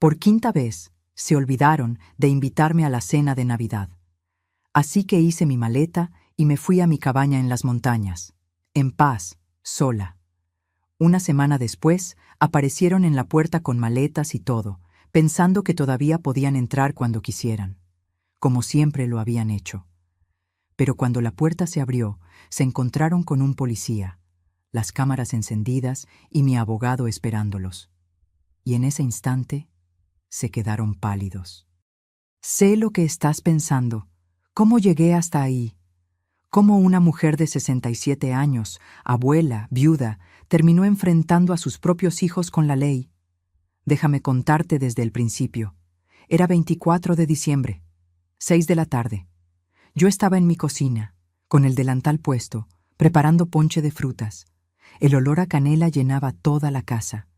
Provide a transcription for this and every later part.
Por quinta vez, se olvidaron de invitarme a la cena de Navidad. Así que hice mi maleta y me fui a mi cabaña en las montañas, en paz, sola. Una semana después, aparecieron en la puerta con maletas y todo, pensando que todavía podían entrar cuando quisieran, como siempre lo habían hecho. Pero cuando la puerta se abrió, se encontraron con un policía, las cámaras encendidas y mi abogado esperándolos. Y en ese instante, se quedaron pálidos. Sé lo que estás pensando. ¿Cómo llegué hasta ahí? ¿Cómo una mujer de 67 años, abuela, viuda, terminó enfrentando a sus propios hijos con la ley? Déjame contarte desde el principio. Era 24 de diciembre, 6 de la tarde. Yo estaba en mi cocina, con el delantal puesto, preparando ponche de frutas. El olor a canela llenaba toda la casa.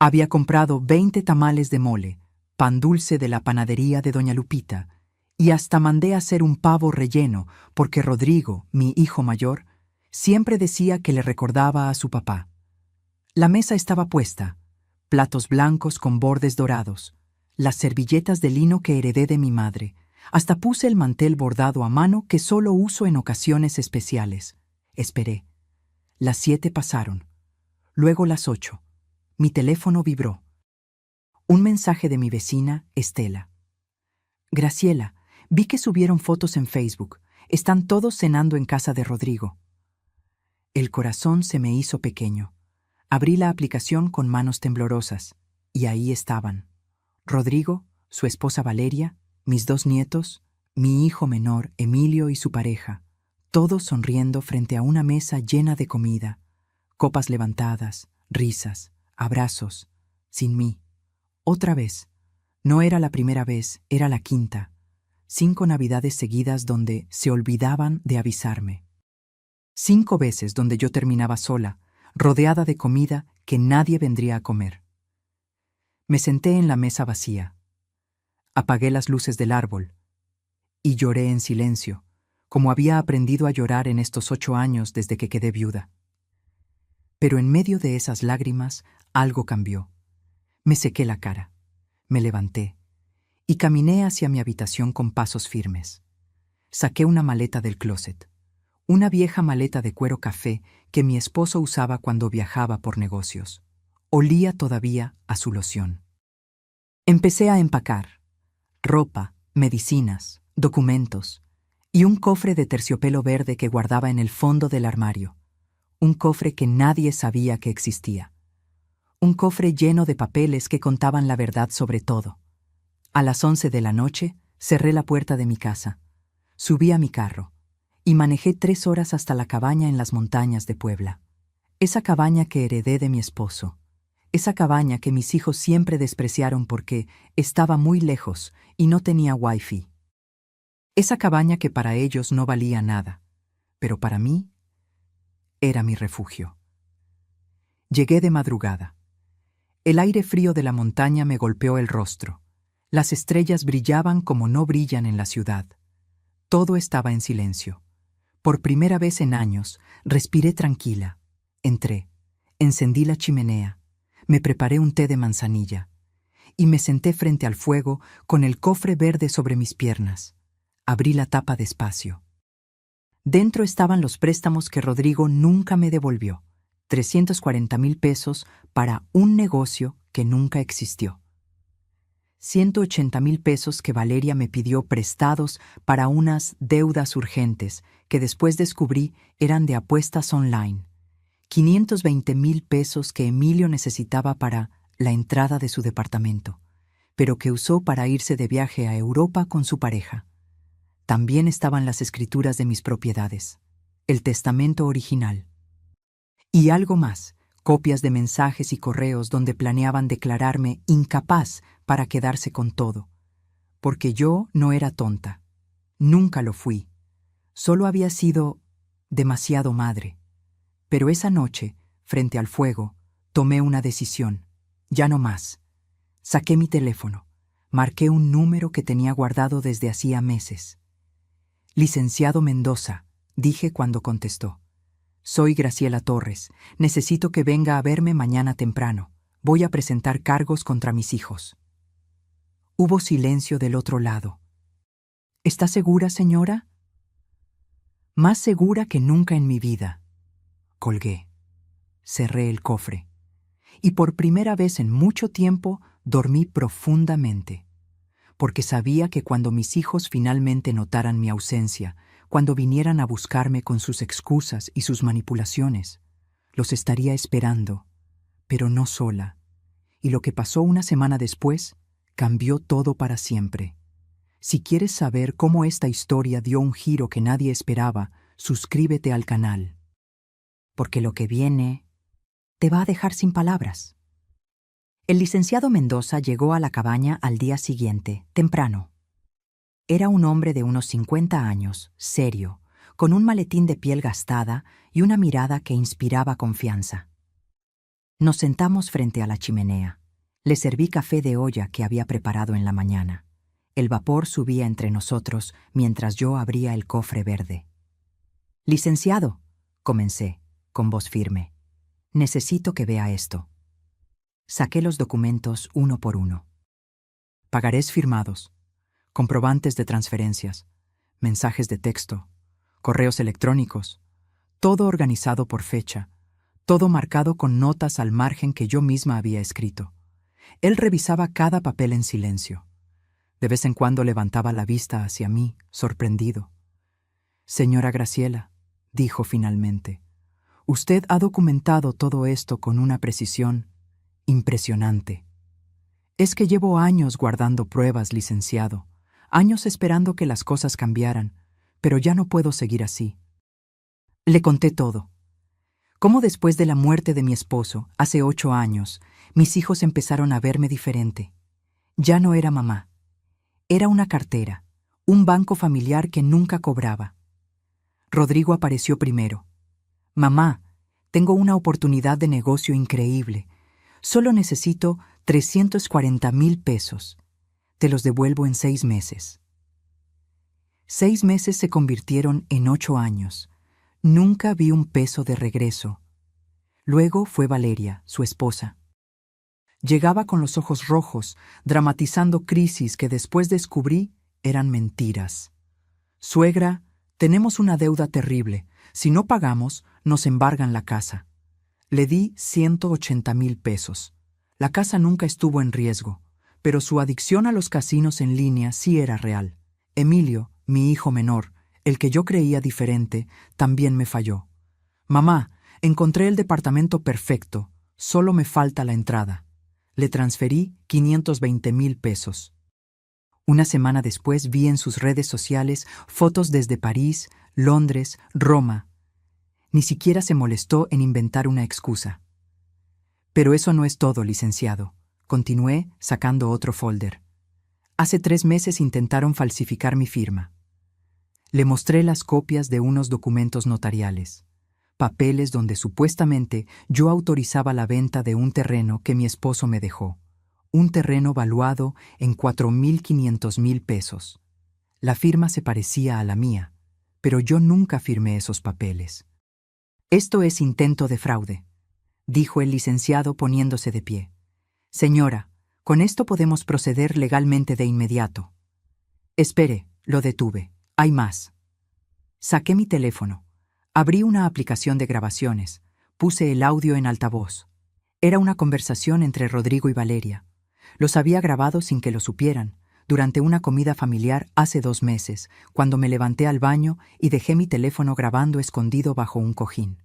Había comprado 20 tamales de mole, pan dulce de la panadería de Doña Lupita, y hasta mandé a hacer un pavo relleno porque Rodrigo, mi hijo mayor, siempre decía que le recordaba a su papá. La mesa estaba puesta, platos blancos con bordes dorados, las servilletas de lino que heredé de mi madre. Hasta puse el mantel bordado a mano que solo uso en ocasiones especiales. Esperé. Las 7 pasaron. Luego las 8. Mi teléfono vibró. Un mensaje de mi vecina, Estela. Graciela, vi que subieron fotos en Facebook. Están todos cenando en casa de Rodrigo. El corazón se me hizo pequeño. Abrí la aplicación con manos temblorosas. Y ahí estaban. Rodrigo, su esposa Valeria, mis 2 nietos, mi hijo menor, Emilio y su pareja, todos sonriendo frente a una mesa llena de comida, copas levantadas, risas, abrazos, sin mí. Otra vez. No era la primera vez, era la quinta. 5 navidades seguidas donde se olvidaban de avisarme. 5 veces donde yo terminaba sola, rodeada de comida que nadie vendría a comer. Me senté en la mesa vacía. Apagué las luces del árbol y lloré en silencio, como había aprendido a llorar en estos 8 años desde que quedé viuda. Pero en medio de esas lágrimas, algo cambió. Me sequé la cara, me levanté y caminé hacia mi habitación con pasos firmes. Saqué una maleta del closet, una vieja maleta de cuero café que mi esposo usaba cuando viajaba por negocios. Olía todavía a su loción. Empecé a empacar. Ropa, medicinas, documentos y un cofre de terciopelo verde que guardaba en el fondo del armario. Un cofre que nadie sabía que existía. Un cofre lleno de papeles que contaban la verdad sobre todo. A las 11 de la noche, cerré la puerta de mi casa, subí a mi carro y manejé 3 horas hasta la cabaña en las montañas de Puebla. Esa cabaña que heredé de mi esposo. Esa cabaña que mis hijos siempre despreciaron porque estaba muy lejos y no tenía wifi. Esa cabaña que para ellos no valía nada, pero para mí era mi refugio. Llegué de madrugada. El aire frío de la montaña me golpeó el rostro. Las estrellas brillaban como no brillan en la ciudad. Todo estaba en silencio. Por primera vez en años, respiré tranquila. Entré, encendí la chimenea. Me preparé un té de manzanilla y me senté frente al fuego con el cofre verde sobre mis piernas. Abrí la tapa despacio. Dentro estaban los préstamos que Rodrigo nunca me devolvió, 340,000 pesos para un negocio que nunca existió. 180,000 pesos que Valeria me pidió prestados para unas deudas urgentes que después descubrí eran de apuestas online. 520,000 pesos que Emilio necesitaba para la entrada de su departamento, pero que usó para irse de viaje a Europa con su pareja. También estaban las escrituras de mis propiedades, el testamento original. Y algo más, copias de mensajes y correos donde planeaban declararme incapaz para quedarse con todo. Porque yo no era tonta. Nunca lo fui. Solo había sido demasiado madre. Pero esa noche, frente al fuego, tomé una decisión. Ya no más. Saqué mi teléfono. Marqué un número que tenía guardado desde hacía meses. Licenciado Mendoza, dije cuando contestó. Soy Graciela Torres. Necesito que venga a verme mañana temprano. Voy a presentar cargos contra mis hijos. Hubo silencio del otro lado. ¿Está segura, señora? Más segura que nunca en mi vida. Colgué. Cerré el cofre. Y por primera vez en mucho tiempo dormí profundamente, porque sabía que cuando mis hijos finalmente notaran mi ausencia, cuando vinieran a buscarme con sus excusas y sus manipulaciones, los estaría esperando, pero no sola. Y lo que pasó una semana después cambió todo para siempre. Si quieres saber cómo esta historia dio un giro que nadie esperaba, suscríbete al canal. Porque lo que viene te va a dejar sin palabras. El licenciado Mendoza llegó a la cabaña al día siguiente, temprano. Era un hombre de unos 50 años, serio, con un maletín de piel gastada y una mirada que inspiraba confianza. Nos sentamos frente a la chimenea. Le serví café de olla que había preparado en la mañana. El vapor subía entre nosotros mientras yo abría el cofre verde. «Licenciado», comencé, con voz firme, «necesito que vea esto». Saqué los documentos uno por uno. Pagarés firmados, comprobantes de transferencias, mensajes de texto, correos electrónicos, todo organizado por fecha, todo marcado con notas al margen que yo misma había escrito. Él revisaba cada papel en silencio. De vez en cuando levantaba la vista hacia mí, sorprendido. «Señora Graciela», dijo finalmente, «usted ha documentado todo esto con una precisión impresionante. Es que llevo años guardando pruebas, licenciado, años esperando que las cosas cambiaran, pero ya no puedo seguir así». Le conté todo. Cómo después de la muerte de mi esposo, hace 8 años, mis hijos empezaron a verme diferente. Ya no era mamá. Era una cartera, un banco familiar que nunca cobraba. Rodrigo apareció primero. «Mamá, tengo una oportunidad de negocio increíble. Solo necesito 340,000 pesos. Te los devuelvo en 6 meses». 6 meses se convirtieron en 8 años. Nunca vi un peso de regreso. Luego fue Valeria, su esposa. Llegaba con los ojos rojos, dramatizando crisis que después descubrí eran mentiras. «Suegra, tenemos una deuda terrible. Si no pagamos, nos embargan la casa». Le di 180,000 pesos. La casa nunca estuvo en riesgo, pero su adicción a los casinos en línea sí era real. Emilio, mi hijo menor, el que yo creía diferente, también me falló. «Mamá, encontré el departamento perfecto, solo me falta la entrada». Le transferí 520,000 pesos. Una semana después vi en sus redes sociales fotos desde París, Londres, Roma. Ni siquiera se molestó en inventar una excusa. «Pero eso no es todo, licenciado», continué sacando otro folder. «Hace 3 meses intentaron falsificar mi firma». Le mostré las copias de unos documentos notariales, papeles donde supuestamente yo autorizaba la venta de un terreno que mi esposo me dejó, un terreno valuado en 4,500,000 pesos. La firma se parecía a la mía, pero yo nunca firmé esos papeles. «Esto es intento de fraude», dijo el licenciado poniéndose de pie. «Señora, con esto podemos proceder legalmente de inmediato». «Espere», lo detuve. «Hay más». Saqué mi teléfono. Abrí una aplicación de grabaciones. Puse el audio en altavoz. Era una conversación entre Rodrigo y Valeria. Los había grabado sin que lo supieran, durante una comida familiar hace 2 meses, cuando me levanté al baño y dejé mi teléfono grabando escondido bajo un cojín.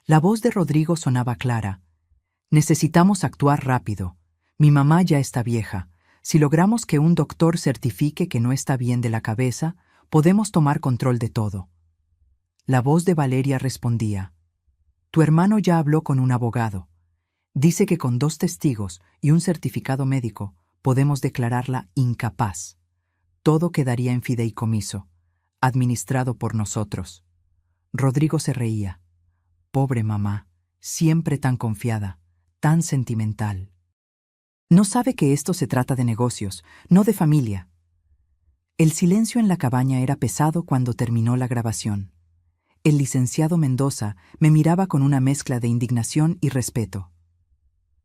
La voz de Rodrigo sonaba clara. «Necesitamos actuar rápido. Mi mamá ya está vieja. Si logramos que un doctor certifique que no está bien de la cabeza, podemos tomar control de todo». La voz de Valeria respondía: «Tu hermano ya habló con un abogado. Dice que con 2 testigos y un certificado médico podemos declararla incapaz. Todo quedaría en fideicomiso, administrado por nosotros». Rodrigo se reía. «Pobre mamá, siempre tan confiada, tan sentimental. No sabe que esto se trata de negocios, no de familia». El silencio en la cabaña era pesado cuando terminó la grabación. El licenciado Mendoza me miraba con una mezcla de indignación y respeto.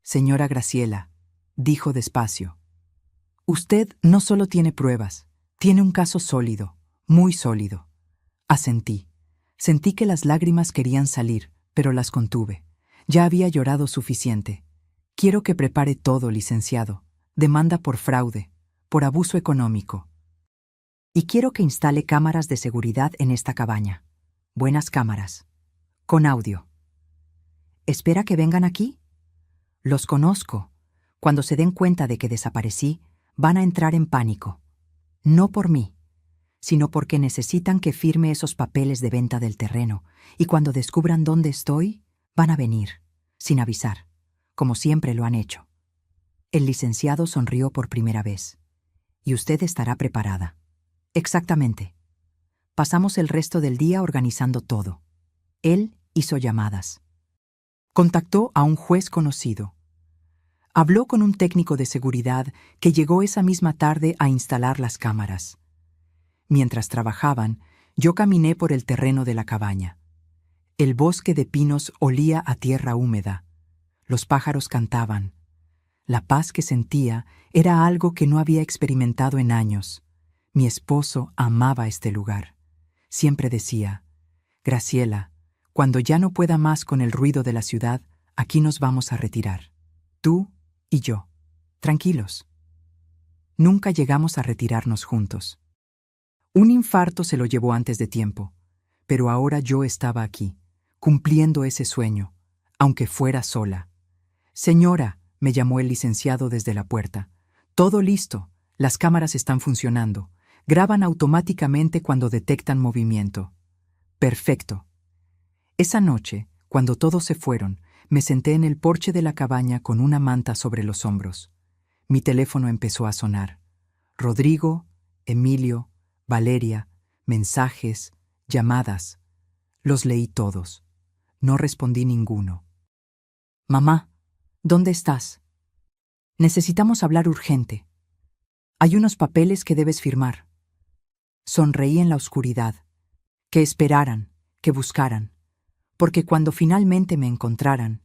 «Señora Graciela», dijo despacio, Usted no solo tiene pruebas, tiene un caso sólido, muy sólido. Asentí. Sentí que las lágrimas querían salir, pero las contuve. Ya había llorado suficiente. Quiero que prepare todo, licenciado. Demanda por fraude, por abuso económico. Y quiero que instale cámaras de seguridad en esta cabaña. Buenas cámaras. Con audio. ¿Espera que vengan aquí? Los conozco. Cuando se den cuenta de que desaparecí, van a entrar en pánico. No por mí, sino porque necesitan que firme esos papeles de venta del terreno, y cuando descubran dónde estoy, van a venir, sin avisar, como siempre lo han hecho. El licenciado sonrió por primera vez. Y usted estará preparada. Exactamente. Pasamos el resto del día organizando todo. Él hizo llamadas. Contactó a un juez conocido. Habló con un técnico de seguridad que llegó esa misma tarde a instalar las cámaras. Mientras trabajaban, yo caminé por el terreno de la cabaña. El bosque de pinos olía a tierra húmeda. Los pájaros cantaban. La paz que sentía era algo que no había experimentado en años. Mi esposo amaba este lugar. Siempre decía, Graciela, cuando ya no pueda más con el ruido de la ciudad, aquí nos vamos a retirar. Tú y yo. Tranquilos. Nunca llegamos a retirarnos juntos. Un infarto se lo llevó antes de tiempo, pero ahora yo estaba aquí, cumpliendo ese sueño, aunque fuera sola. Señora, me llamó el licenciado desde la puerta. Todo listo, las cámaras están funcionando. Graban automáticamente cuando detectan movimiento. Perfecto. Esa noche, cuando todos se fueron, me senté en el porche de la cabaña con una manta sobre los hombros. Mi teléfono empezó a sonar. Rodrigo, Emilio, Valeria, mensajes, llamadas. Los leí todos. No respondí ninguno. Mamá, ¿dónde estás? Necesitamos hablar urgente. Hay unos papeles que debes firmar. Sonreí en la oscuridad. Que esperaran, que buscaran. Porque cuando finalmente me encontraran,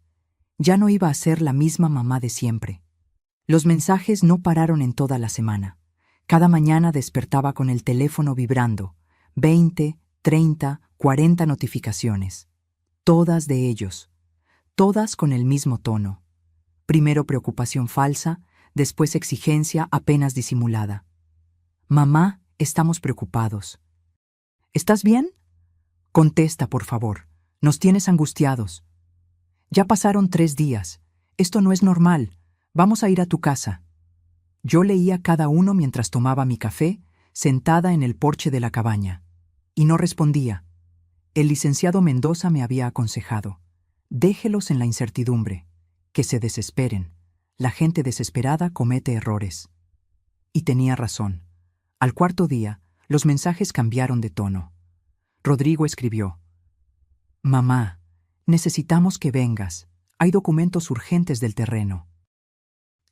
ya no iba a ser la misma mamá de siempre. Los mensajes no pararon en toda la semana. Cada mañana despertaba con el teléfono vibrando. 20, 30, 40 notificaciones. Todas de ellos. Todas con el mismo tono. Primero preocupación falsa, después exigencia apenas disimulada. Mamá, estamos preocupados. ¿Estás bien? Contesta, por favor. Nos tienes angustiados. Ya pasaron 3 días. Esto no es normal. Vamos a ir a tu casa. Yo leía cada uno mientras tomaba mi café, sentada en el porche de la cabaña. Y no respondía. El licenciado Mendoza me había aconsejado. Déjelos en la incertidumbre. Que se desesperen. La gente desesperada comete errores. Y tenía razón. Al cuarto día, los mensajes cambiaron de tono. Rodrigo escribió: Mamá, necesitamos que vengas. Hay documentos urgentes del terreno.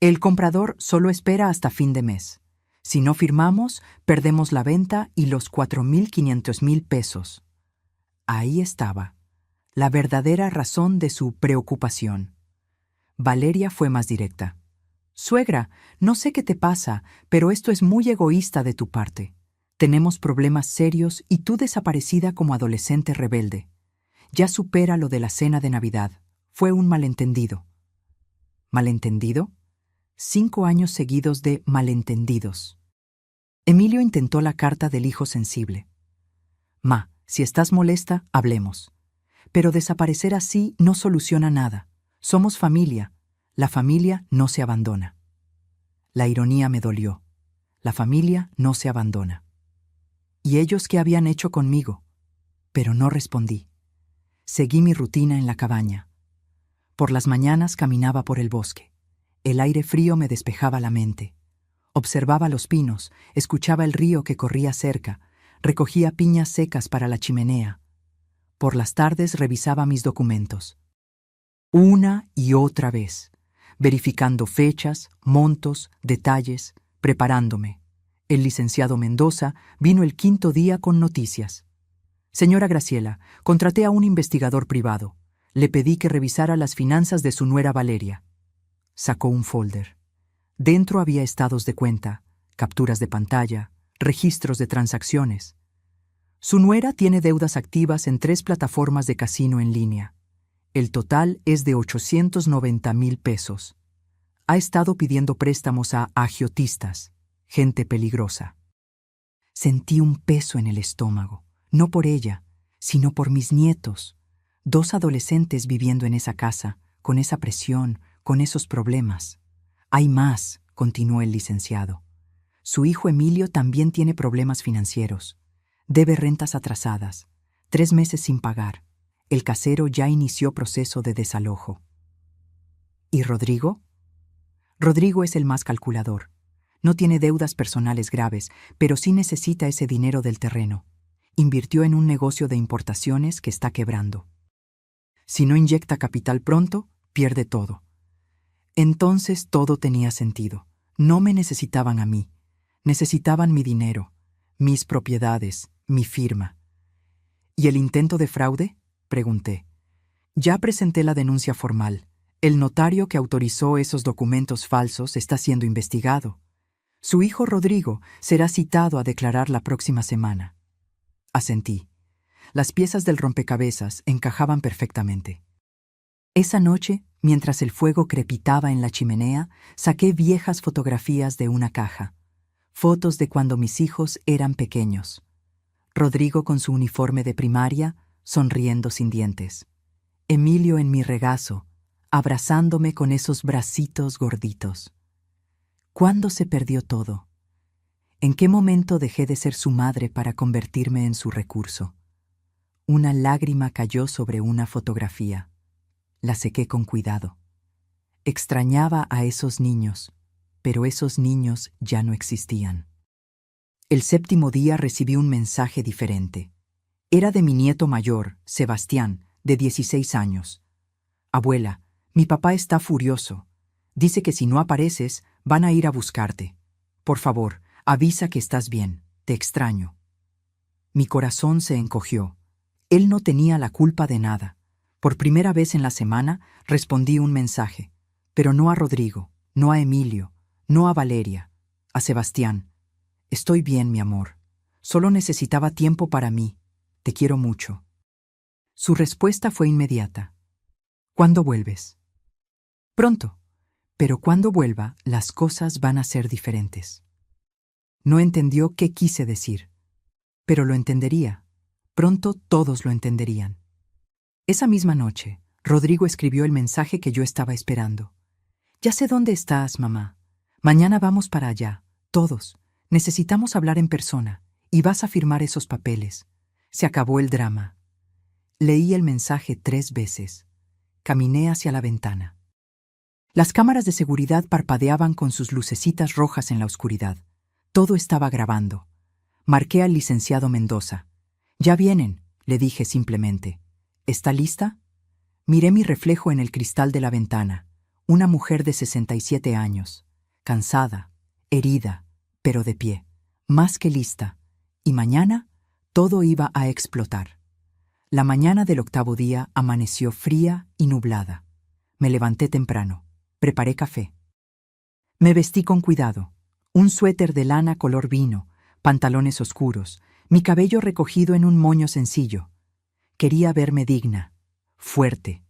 El comprador solo espera hasta fin de mes. Si no firmamos, perdemos la venta y los 4.500.000 pesos. Ahí estaba, la verdadera razón de su preocupación. Valeria fue más directa. Suegra, no sé qué te pasa, pero esto es muy egoísta de tu parte. Tenemos problemas serios y tú desaparecida como adolescente rebelde. Ya supera lo de la cena de Navidad. Fue un malentendido. ¿Malentendido? 5 años seguidos de malentendidos. Emilio intentó la carta del hijo sensible. Ma, si estás molesta, hablemos. Pero desaparecer así no soluciona nada. Somos familia. La familia no se abandona. La ironía me dolió. La familia no se abandona. ¿Y ellos qué habían hecho conmigo? Pero no respondí. Seguí mi rutina en la cabaña. Por las mañanas caminaba por el bosque. El aire frío me despejaba la mente. Observaba los pinos, escuchaba el río que corría cerca, recogía piñas secas para la chimenea. Por las tardes revisaba mis documentos. Una y otra vez, verificando fechas, montos, detalles, preparándome. El licenciado Mendoza vino el 5.º día con noticias. Señora Graciela, contraté a un investigador privado. Le pedí que revisara las finanzas de su nuera Valeria. Sacó un folder. Dentro había estados de cuenta, capturas de pantalla, registros de transacciones. Su nuera tiene deudas activas en 3 plataformas de casino en línea. El total es de 890,000 pesos. Ha estado pidiendo préstamos a agiotistas, gente peligrosa. Sentí un peso en el estómago, no por ella, sino por mis nietos, 2 adolescentes viviendo en esa casa, con esa presión, con esos problemas. Hay más, continuó el licenciado. Su hijo Emilio también tiene problemas financieros. Debe rentas atrasadas, 3 meses sin pagar. El casero ya inició proceso de desalojo. ¿Y Rodrigo? Rodrigo es el más calculador. No tiene deudas personales graves, pero sí necesita ese dinero del terreno. Invirtió en un negocio de importaciones que está quebrando. Si no inyecta capital pronto, pierde todo. Entonces todo tenía sentido. No me necesitaban a mí. Necesitaban mi dinero, mis propiedades, mi firma. ¿Y el intento de fraude? Pregunté. Ya presenté la denuncia formal. El notario que autorizó esos documentos falsos está siendo investigado. Su hijo Rodrigo será citado a declarar la próxima semana. Asentí. Las piezas del rompecabezas encajaban perfectamente. Esa noche, mientras el fuego crepitaba en la chimenea, saqué viejas fotografías de una caja. Fotos de cuando mis hijos eran pequeños. Rodrigo con su uniforme de primaria, sonriendo sin dientes. Emilio en mi regazo, abrazándome con esos bracitos gorditos. ¿Cuándo se perdió todo? ¿En qué momento dejé de ser su madre para convertirme en su recurso? Una lágrima cayó sobre una fotografía. La sequé con cuidado. Extrañaba a esos niños, pero esos niños ya no existían. El 7º día recibí un mensaje diferente. Era de mi nieto mayor, Sebastián, de 16 años. Abuela, mi papá está furioso. Dice que si no apareces, van a ir a buscarte. Por favor, avisa que estás bien. Te extraño. Mi corazón se encogió. Él no tenía la culpa de nada. Por primera vez en la semana respondí un mensaje, pero no a Rodrigo, no a Emilio, no a Valeria, a Sebastián. Estoy bien, mi amor. Solo necesitaba tiempo para mí. Te quiero mucho. Su respuesta fue inmediata. ¿Cuándo vuelves? Pronto. Pero cuando vuelva, las cosas van a ser diferentes. No entendió qué quise decir, pero lo entendería. Pronto todos lo entenderían. Esa misma noche, Rodrigo escribió el mensaje que yo estaba esperando. Ya sé dónde estás, mamá. Mañana vamos para allá, todos. Necesitamos hablar en persona, y vas a firmar esos papeles. Se acabó el drama. Leí el mensaje 3 veces. Caminé hacia la ventana. Las cámaras de seguridad parpadeaban con sus lucecitas rojas en la oscuridad. Todo estaba grabando. Marqué al licenciado Mendoza. «Ya vienen», le dije simplemente. «¿Está lista?» Miré mi reflejo en el cristal de la ventana. Una mujer de 67 años. Cansada, herida, pero de pie. Más que lista. Y mañana, todo iba a explotar. La mañana del 8º día amaneció fría y nublada. Me levanté temprano. Preparé café. Me vestí con cuidado. Un suéter de lana color vino, pantalones oscuros, mi cabello recogido en un moño sencillo. Quería verme digna, fuerte.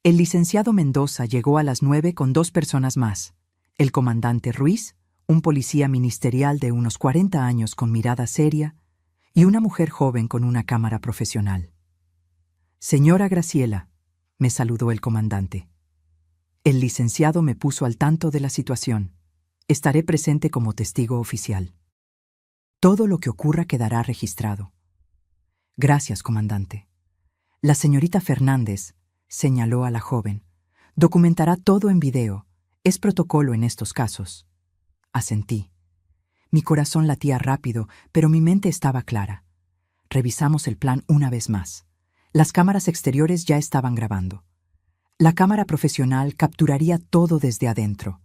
El licenciado Mendoza llegó a las 9 con 2 personas más. El comandante Ruiz, un policía ministerial de unos 40 años con mirada seria, y una mujer joven con una cámara profesional. «Señora Graciela», me saludó el comandante. El licenciado me puso al tanto de la situación. Estaré presente como testigo oficial. Todo lo que ocurra quedará registrado. Gracias, comandante. La señorita Fernández, señaló a la joven, documentará todo en video. Es protocolo en estos casos. Asentí. Mi corazón latía rápido, pero mi mente estaba clara. Revisamos el plan una vez más. Las cámaras exteriores ya estaban grabando. La cámara profesional capturaría todo desde adentro.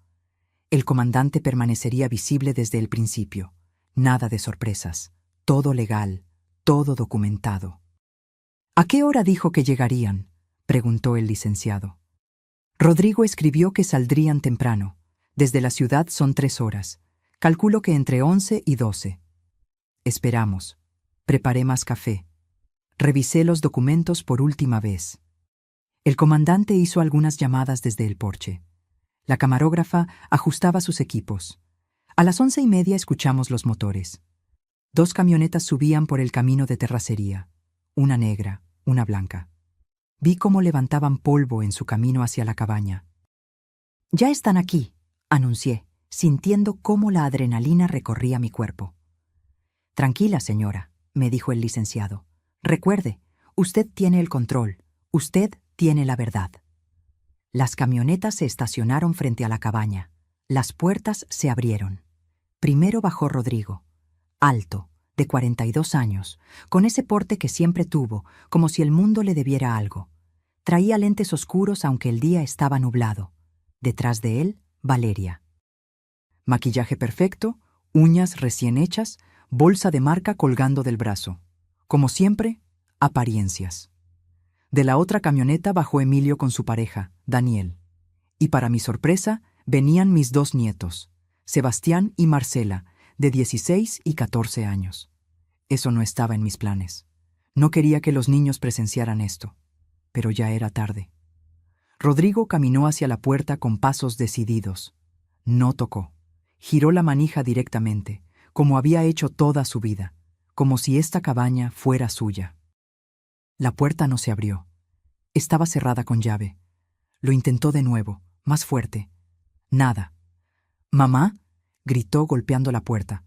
El comandante permanecería visible desde el principio. Nada de sorpresas. Todo legal, todo documentado. «¿A qué hora dijo que llegarían?», preguntó el licenciado. Rodrigo escribió que saldrían temprano. Desde la ciudad son 3 horas. Calculo que entre 11 y 12. Esperamos. Preparé más café. Revisé los documentos por última vez. El comandante hizo algunas llamadas desde el porche. La camarógrafa ajustaba sus equipos. A las 11:30 escuchamos los motores. 2 camionetas subían por el camino de terracería, una negra, una blanca. Vi cómo levantaban polvo en su camino hacia la cabaña. «Ya están aquí», anuncié, sintiendo cómo la adrenalina recorría mi cuerpo. «Tranquila, señora», me dijo el licenciado. «Recuerde, usted tiene el control, usted tiene la verdad». Las camionetas se estacionaron frente a la cabaña. Las puertas se abrieron. Primero bajó Rodrigo, alto, de 42 años, con ese porte que siempre tuvo, como si el mundo le debiera algo. Traía lentes oscuros aunque el día estaba nublado. Detrás de él, Valeria. Maquillaje perfecto, uñas recién hechas, bolsa de marca colgando del brazo. Como siempre, apariencias. De la otra camioneta bajó Emilio con su pareja, Daniel. Y para mi sorpresa, venían mis 2 nietos, Sebastián y Marcela, de 16 y 14 años. Eso no estaba en mis planes. No quería que los niños presenciaran esto. Pero ya era tarde. Rodrigo caminó hacia la puerta con pasos decididos. No tocó. Giró la manija directamente, como había hecho toda su vida, como si esta cabaña fuera suya. La puerta no se abrió. Estaba cerrada con llave. Lo intentó de nuevo, más fuerte. Nada. «¿Mamá?», gritó golpeando la puerta.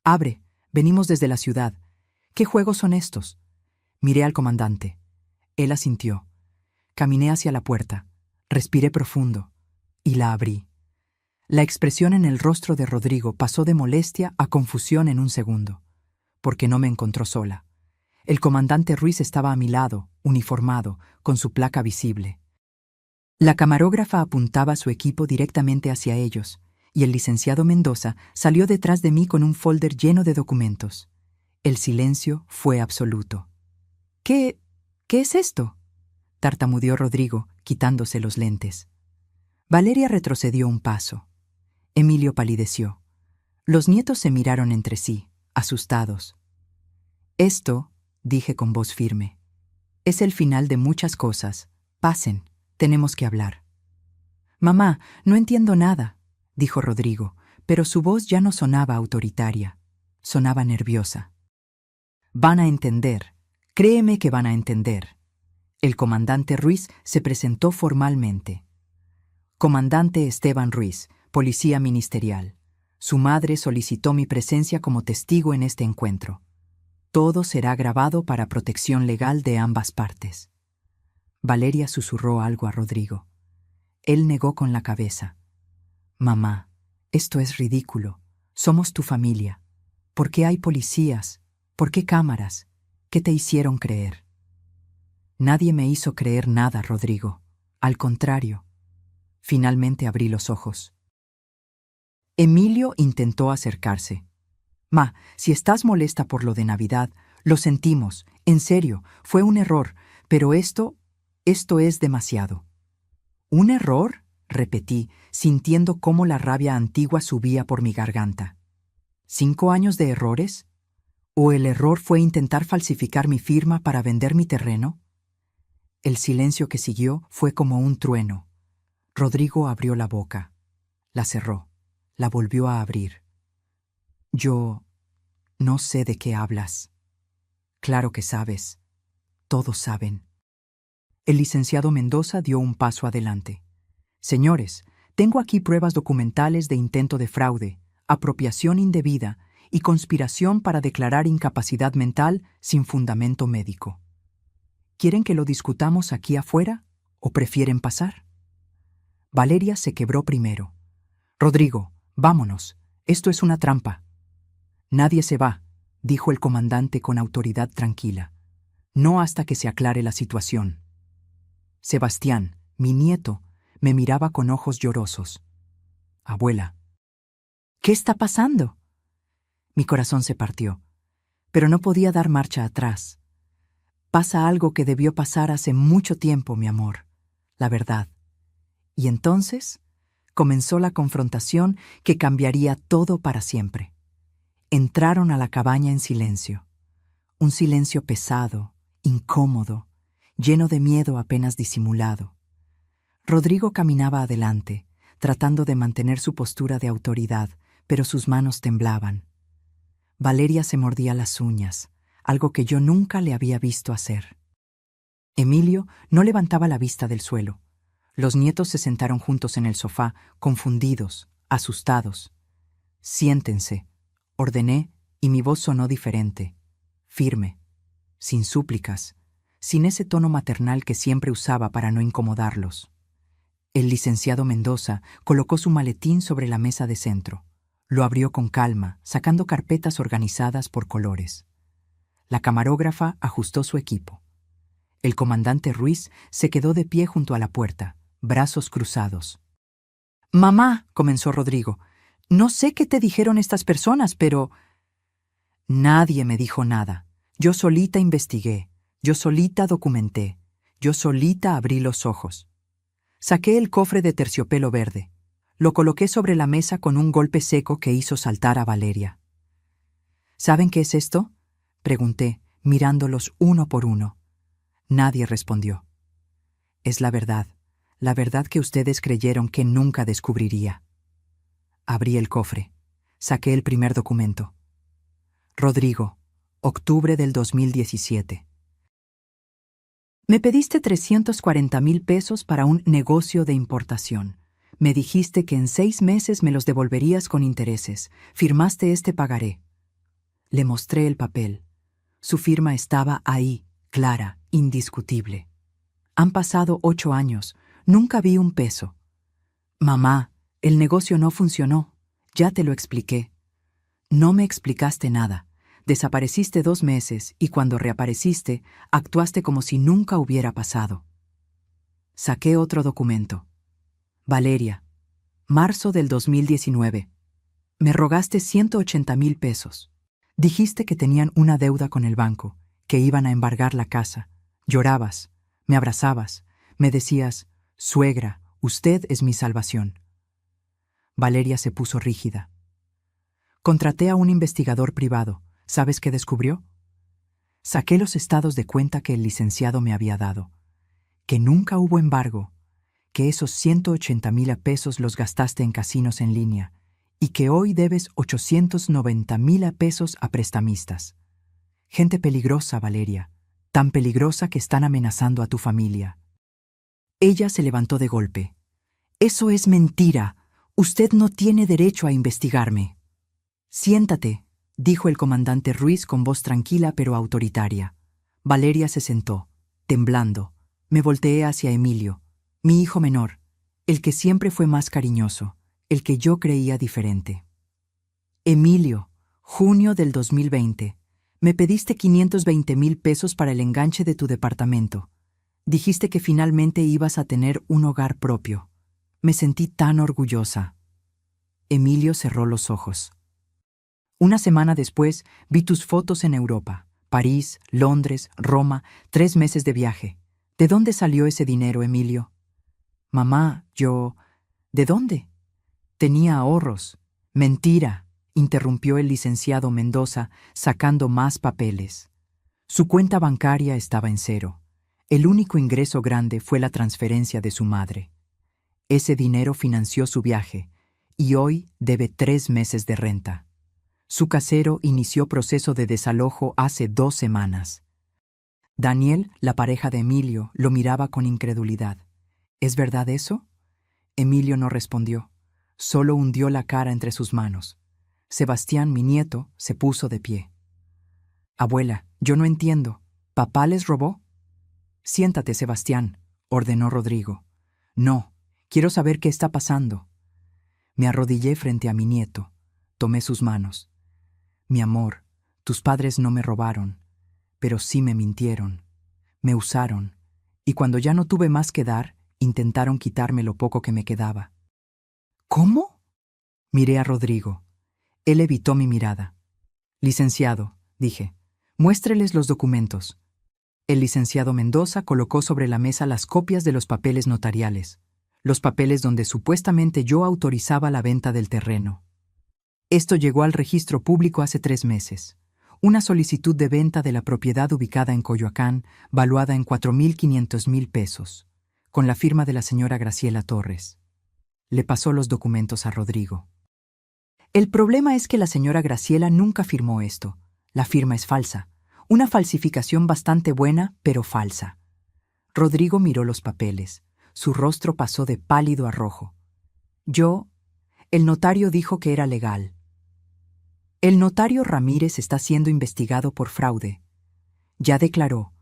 «Abre, venimos desde la ciudad. ¿Qué juegos son estos?». Miré al comandante. Él asintió. Caminé hacia la puerta, respiré profundo y la abrí. La expresión en el rostro de Rodrigo pasó de molestia a confusión en un segundo, porque no me encontró sola. El comandante Ruiz estaba a mi lado, uniformado, con su placa visible. La camarógrafa apuntaba su equipo directamente hacia ellos, y el licenciado Mendoza salió detrás de mí con un folder lleno de documentos. El silencio fue absoluto. ¿Qué es esto?», tartamudeó Rodrigo, quitándose los lentes. Valeria retrocedió un paso. Emilio palideció. Los nietos se miraron entre sí, asustados. «Esto», dije con voz firme, «es el final de muchas cosas. Pasen, tenemos que hablar». «Mamá, no entiendo nada», dijo Rodrigo, pero su voz ya no sonaba autoritaria, sonaba nerviosa. «Van a entender, créeme que van a entender». El comandante Ruiz se presentó formalmente. «Comandante Esteban Ruiz, Policía Ministerial. Su madre solicitó mi presencia como testigo en este encuentro. Todo será grabado para protección legal de ambas partes». Valeria susurró algo a Rodrigo. Él negó con la cabeza. «Mamá, esto es ridículo. Somos tu familia. ¿Por qué hay policías? ¿Por qué cámaras? ¿Qué te hicieron creer?». «Nadie me hizo creer nada, Rodrigo. Al contrario». Finalmente abrí los ojos. Emilio intentó acercarse. «Ma, si estás molesta por lo de Navidad, lo sentimos. En serio, fue un error, pero esto es demasiado». «¿Un error?», repetí, sintiendo cómo la rabia antigua subía por mi garganta. ¿5 años de errores? ¿O el error fue intentar falsificar mi firma para vender mi terreno? El silencio que siguió fue como un trueno. Rodrigo abrió la boca, la cerró, la volvió a abrir. «Yo no sé de qué hablas». «Claro que sabes. Todos saben». El licenciado Mendoza dio un paso adelante. «Señores, tengo aquí pruebas documentales de intento de fraude, apropiación indebida y conspiración para declarar incapacidad mental sin fundamento médico. ¿Quieren que lo discutamos aquí afuera o prefieren pasar?». Valeria se quebró primero. «Rodrigo, vámonos. Esto es una trampa». «Nadie se va», dijo el comandante con autoridad tranquila. «No hasta que se aclare la situación». Sebastián, mi nieto, me miraba con ojos llorosos. «Abuela». «¿Qué está pasando?». Mi corazón se partió, pero no podía dar marcha atrás. «Pasa algo que debió pasar hace mucho tiempo, mi amor. La verdad». Y entonces Comenzó la confrontación que cambiaría todo para siempre. Entraron a la cabaña en silencio. Un silencio pesado, incómodo, lleno de miedo apenas disimulado. Rodrigo caminaba adelante, tratando de mantener su postura de autoridad, pero sus manos temblaban. Valeria se mordía las uñas, algo que yo nunca le había visto hacer. Emilio no levantaba la vista del suelo. Los nietos se sentaron juntos en el sofá, confundidos, asustados. «Siéntense», ordené, y mi voz sonó diferente, firme, sin súplicas, sin ese tono maternal que siempre usaba para no incomodarlos. El licenciado Mendoza colocó su maletín sobre la mesa de centro. Lo abrió con calma, sacando carpetas organizadas por colores. La camarógrafa ajustó su equipo. El comandante Ruiz se quedó de pie junto a la puerta, brazos cruzados. «Mamá», comenzó Rodrigo, «no sé qué te dijeron estas personas, pero...» «Nadie me dijo nada. Yo solita investigué, yo solita documenté, yo solita abrí los ojos. Saqué el cofre de terciopelo verde. Lo coloqué sobre la mesa con un golpe seco que hizo saltar a Valeria. «¿Saben qué es esto?», pregunté, mirándolos uno por uno. Nadie respondió. «Es la verdad que ustedes creyeron que nunca descubriría». Abrí el cofre. Saqué el primer documento. Rodrigo, octubre del 2017. «Me pediste 340,000 pesos para un negocio de importación. Me dijiste que en 6 meses me los devolverías con intereses. Firmaste este pagaré». Le mostré el papel. Su firma estaba ahí, clara, indiscutible. «Han pasado 8 años. Nunca vi un peso». «Mamá, el negocio no funcionó. Ya te lo expliqué». «No me explicaste nada. Desapareciste 2 meses y cuando reapareciste, actuaste como si nunca hubiera pasado». Saqué otro documento. «Valeria, marzo del 2019. Me rogaste 180,000 pesos. Dijiste que tenían una deuda con el banco, que iban a embargar la casa. Llorabas, me abrazabas, me decías, suegra, usted es mi salvación». Valeria se puso rígida. «Contraté a un investigador privado. ¿Sabes qué descubrió?» Saqué los estados de cuenta que el licenciado me había dado. Que nunca hubo embargo, que esos 180,000 pesos los gastaste en casinos en línea y que hoy debes 890,000 pesos a prestamistas. Gente peligrosa, Valeria, tan peligrosa que están amenazando a tu familia. Ella se levantó de golpe. «Eso es mentira. Usted no tiene derecho a investigarme». «Siéntate», dijo el comandante Ruiz con voz tranquila pero autoritaria. Valeria se sentó, temblando. Me volteé hacia Emilio, mi hijo menor, el que siempre fue más cariñoso, el que yo creía diferente. «Emilio, junio del 2020. Me pediste 520,000 pesos para el enganche de tu departamento. Dijiste que finalmente ibas a tener un hogar propio. Me sentí tan orgullosa». Emilio cerró los ojos. «Una semana después vi tus fotos en Europa, París, Londres, Roma, 3 meses de viaje. ¿De dónde salió ese dinero, Emilio?» «Mamá, yo... ¿De dónde?» «Tenía ahorros». «Mentira», interrumpió el licenciado Mendoza, sacando más papeles. Su cuenta bancaria estaba en cero. El único ingreso grande fue la transferencia de su madre. Ese dinero financió su viaje, y hoy debe 3 meses de renta. Su casero inició proceso de desalojo hace 2 semanas. Daniel, la pareja de Emilio, lo miraba con incredulidad. «¿Es verdad eso?» Emilio no respondió, solo hundió la cara entre sus manos. Sebastián, mi nieto, se puso de pie. «Abuela, yo no entiendo. ¿Papá les robó?» «Siéntate, Sebastián», ordenó Rodrigo. «No, quiero saber qué está pasando». Me arrodillé frente a mi nieto. Tomé sus manos. «Mi amor, tus padres no me robaron, pero sí me mintieron. Me usaron, y cuando ya no tuve más que dar, intentaron quitarme lo poco que me quedaba». «¿Cómo?». Miré a Rodrigo. Él evitó mi mirada. «Licenciado», dije, «muéstreles los documentos». El licenciado Mendoza colocó sobre la mesa las copias de los papeles notariales. los papeles donde supuestamente yo autorizaba la venta del terreno. Esto llegó al registro público hace 3 meses. Una solicitud de venta de la propiedad ubicada en Coyoacán, valuada en 4.500.000 pesos, con la firma de la señora Graciela Torres. Le pasó los documentos a Rodrigo. El problema es que la señora Graciela nunca firmó esto. La firma es falsa. Una falsificación bastante buena, pero falsa. Rodrigo miró los papeles. Su rostro pasó de pálido a rojo. El notario dijo que era legal. El notario Ramírez está siendo investigado por fraude. Ya declaró.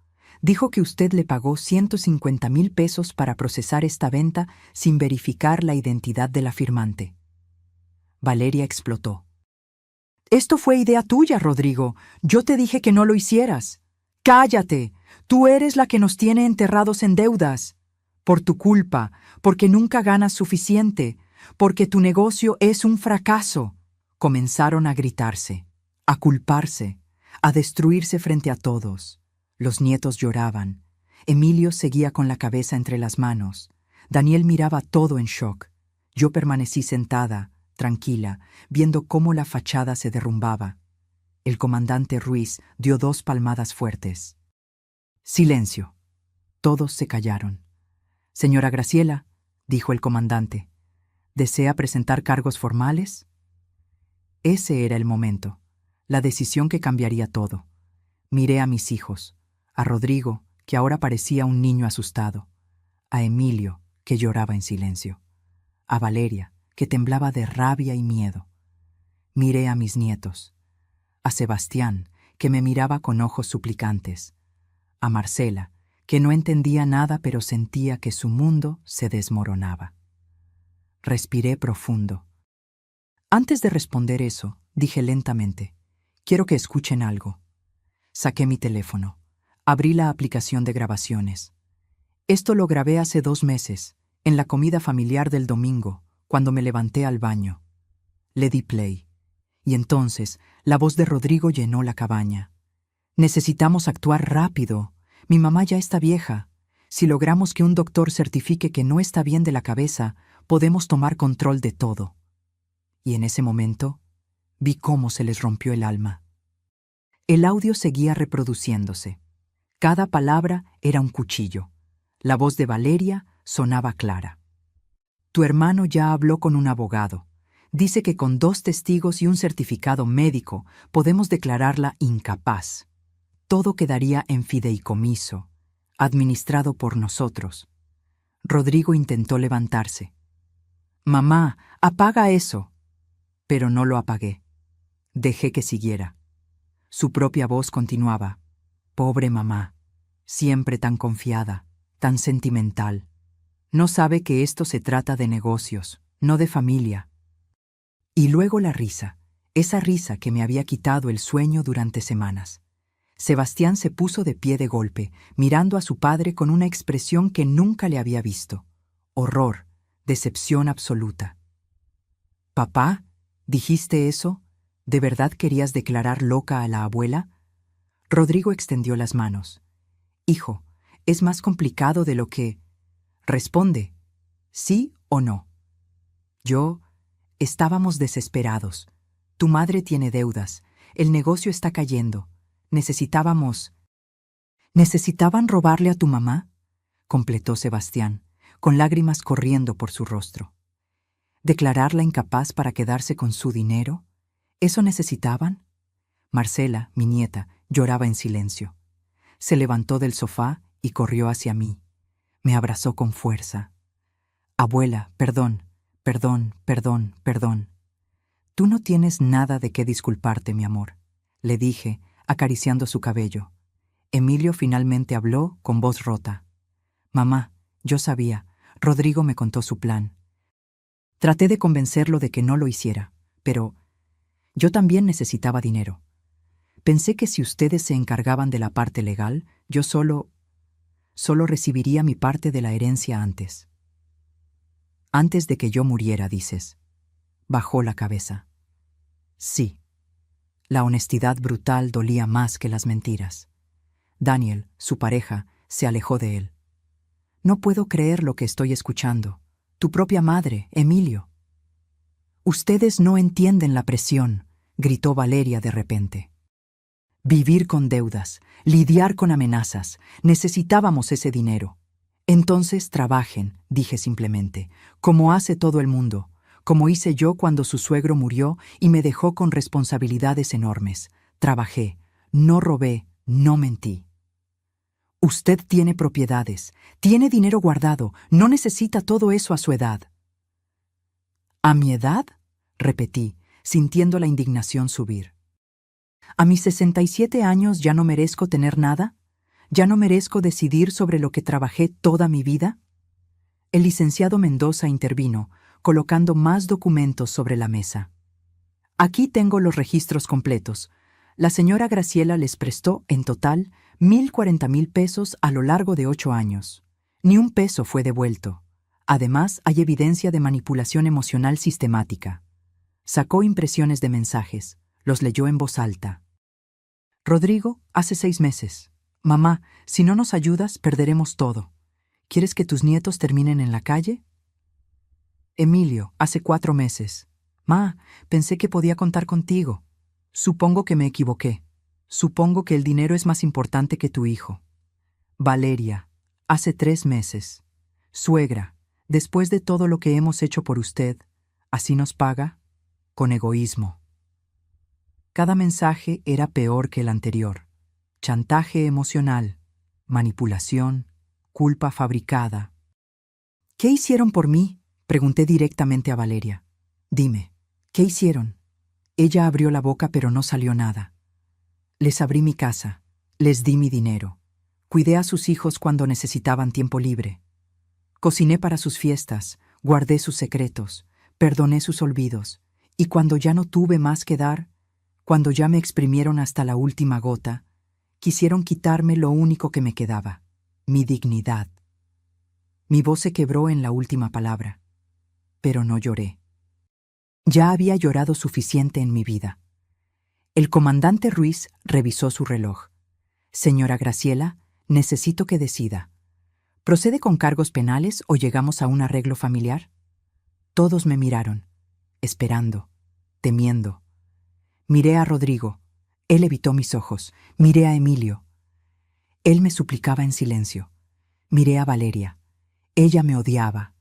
Dijo que usted le pagó 150.000 pesos para procesar esta venta sin verificar la identidad de la firmante. Valeria explotó. Esto fue idea tuya, Rodrigo. Yo te dije que no lo hicieras. ¡Cállate! Tú eres la que nos tiene enterrados en deudas. Por tu culpa, porque nunca ganas suficiente, porque tu negocio es un fracaso. Comenzaron a gritarse, a culparse, a destruirse frente a todos. Los nietos lloraban. Emilio seguía con la cabeza entre las manos. Daniel miraba todo en shock. Yo permanecí sentada, tranquila, viendo cómo la fachada se derrumbaba. El comandante Ruiz dio 2 palmadas fuertes. Silencio. Todos se callaron. Señora Graciela, dijo el comandante, ¿desea presentar cargos formales? Ese era el momento, la decisión que cambiaría todo. Miré a mis hijos, a Rodrigo, que ahora parecía un niño asustado, a Emilio, que lloraba en silencio, a Valeria, que temblaba de rabia y miedo. Miré a mis nietos, a Sebastián, que me miraba con ojos suplicantes, a Marcela, que no entendía nada pero sentía que su mundo se desmoronaba. Respiré profundo. Antes de responder eso, dije lentamente, quiero que escuchen algo. Saqué mi teléfono. Abrí la aplicación de grabaciones. Esto lo grabé hace 2 meses, en la comida familiar del domingo, cuando me levanté al baño. Le di play. Y entonces, la voz de Rodrigo llenó la cabaña. Necesitamos actuar rápido. Mi mamá ya está vieja. Si logramos que un doctor certifique que no está bien de la cabeza, podemos tomar control de todo. Y en ese momento, vi cómo se les rompió el alma. El audio seguía reproduciéndose. Cada palabra era un cuchillo. La voz de Valeria sonaba clara. Tu hermano ya habló con un abogado. Dice que con 2 testigos y un certificado médico podemos declararla incapaz. Todo quedaría en fideicomiso, administrado por nosotros. Rodrigo intentó levantarse. Mamá, apaga eso. Pero no lo apagué. Dejé que siguiera. Su propia voz continuaba. Pobre mamá, siempre tan confiada, tan sentimental. No sabe que esto se trata de negocios, no de familia. Y luego la risa, esa risa que me había quitado el sueño durante semanas. Sebastián se puso de pie de golpe, mirando a su padre con una expresión que nunca le había visto. Horror, decepción absoluta. Papá, ¿dijiste eso? ¿De verdad querías declarar loca a la abuela? Rodrigo extendió las manos. Hijo, es más complicado de lo que... Responde, ¿sí o no? Estábamos desesperados. Tu madre tiene deudas. El negocio está cayendo. ¿Necesitaban robarle a tu mamá? Completó Sebastián, con lágrimas corriendo por su rostro. ¿Declararla incapaz para quedarse con su dinero? ¿Eso necesitaban? Marcela, mi nieta, lloraba en silencio. Se levantó del sofá y corrió hacia mí. Me abrazó con fuerza. Abuela, perdón. Tú no tienes nada de qué disculparte, mi amor, le dije, acariciando su cabello. Emilio finalmente habló con voz rota. Mamá, yo sabía. Rodrigo me contó su plan. Traté de convencerlo de que no lo hiciera, pero yo también necesitaba dinero. Pensé que si ustedes se encargaban de la parte legal, yo solo recibiría mi parte de la herencia antes. Antes de que yo muriera, dices. Bajó la cabeza. Sí. La honestidad brutal dolía más que las mentiras. Daniel, su pareja, se alejó de él. No puedo creer lo que estoy escuchando. Tu propia madre, Emilio. Ustedes no entienden la presión, gritó Valeria de repente. Vivir con deudas, lidiar con amenazas, necesitábamos ese dinero. Entonces trabajen, dije simplemente, como hace todo el mundo, como hice yo cuando su suegro murió y me dejó con responsabilidades enormes. Trabajé, no robé, no mentí. Usted tiene propiedades, tiene dinero guardado, no necesita todo eso a su edad. ¿A mi edad?, repetí, sintiendo la indignación subir. ¿A mis 67 años ya no merezco tener nada? ¿Ya no merezco decidir sobre lo que trabajé toda mi vida? El licenciado Mendoza intervino, colocando más documentos sobre la mesa. Aquí tengo los registros completos. La señora Graciela les prestó, en total, 1,040,000 pesos a lo largo de 8 años. Ni un peso fue devuelto. Además, hay evidencia de manipulación emocional sistemática. Sacó impresiones de mensajes. Los leyó en voz alta. Rodrigo, hace 6 meses. Mamá, si no nos ayudas, perderemos todo. ¿Quieres que tus nietos terminen en la calle? Emilio, hace 4 meses. Ma, pensé que podía contar contigo. Supongo que me equivoqué. Supongo que el dinero es más importante que tu hijo. Valeria, hace 3 meses. Suegra, después de todo lo que hemos hecho por usted, ¿así nos paga? Con egoísmo. Cada mensaje era peor que el anterior. Chantaje emocional, manipulación, culpa fabricada. ¿Qué hicieron por mí?, pregunté directamente a Valeria. Dime, ¿qué hicieron? Ella abrió la boca pero no salió nada. Les abrí mi casa, les di mi dinero. Cuidé a sus hijos cuando necesitaban tiempo libre. Cociné para sus fiestas, guardé sus secretos, perdoné sus olvidos. Y cuando ya no tuve más que dar, cuando ya me exprimieron hasta la última gota, quisieron quitarme lo único que me quedaba, mi dignidad. Mi voz se quebró en la última palabra, pero no lloré. Ya había llorado suficiente en mi vida. El comandante Ruiz revisó su reloj. Señora Graciela, necesito que decida. ¿Procede con cargos penales o llegamos a un arreglo familiar? Todos me miraron, esperando, temiendo. Miré a Rodrigo. Él evitó mis ojos. Miré a Emilio. Él me suplicaba en silencio. Miré a Valeria. Ella me odiaba.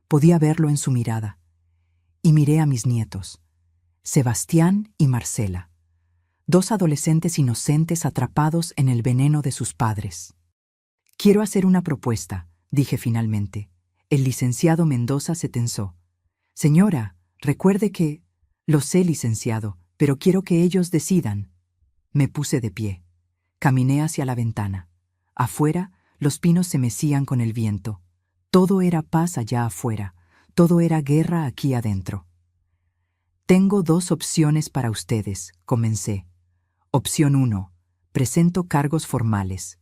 Podía verlo en su mirada. Y miré a mis nietos, Sebastián y Marcela, 2 adolescentes inocentes atrapados en el veneno de sus padres. Quiero hacer una propuesta, dije finalmente. El licenciado Mendoza se tensó. Señora, recuerde que... Lo sé, licenciado, pero quiero que ellos decidan. Me puse de pie. Caminé hacia la ventana. Afuera, los pinos se mecían con el viento. Todo era paz allá afuera. Todo era guerra aquí adentro. Tengo 2 opciones para ustedes, comencé. Opción 1. Presento cargos formales.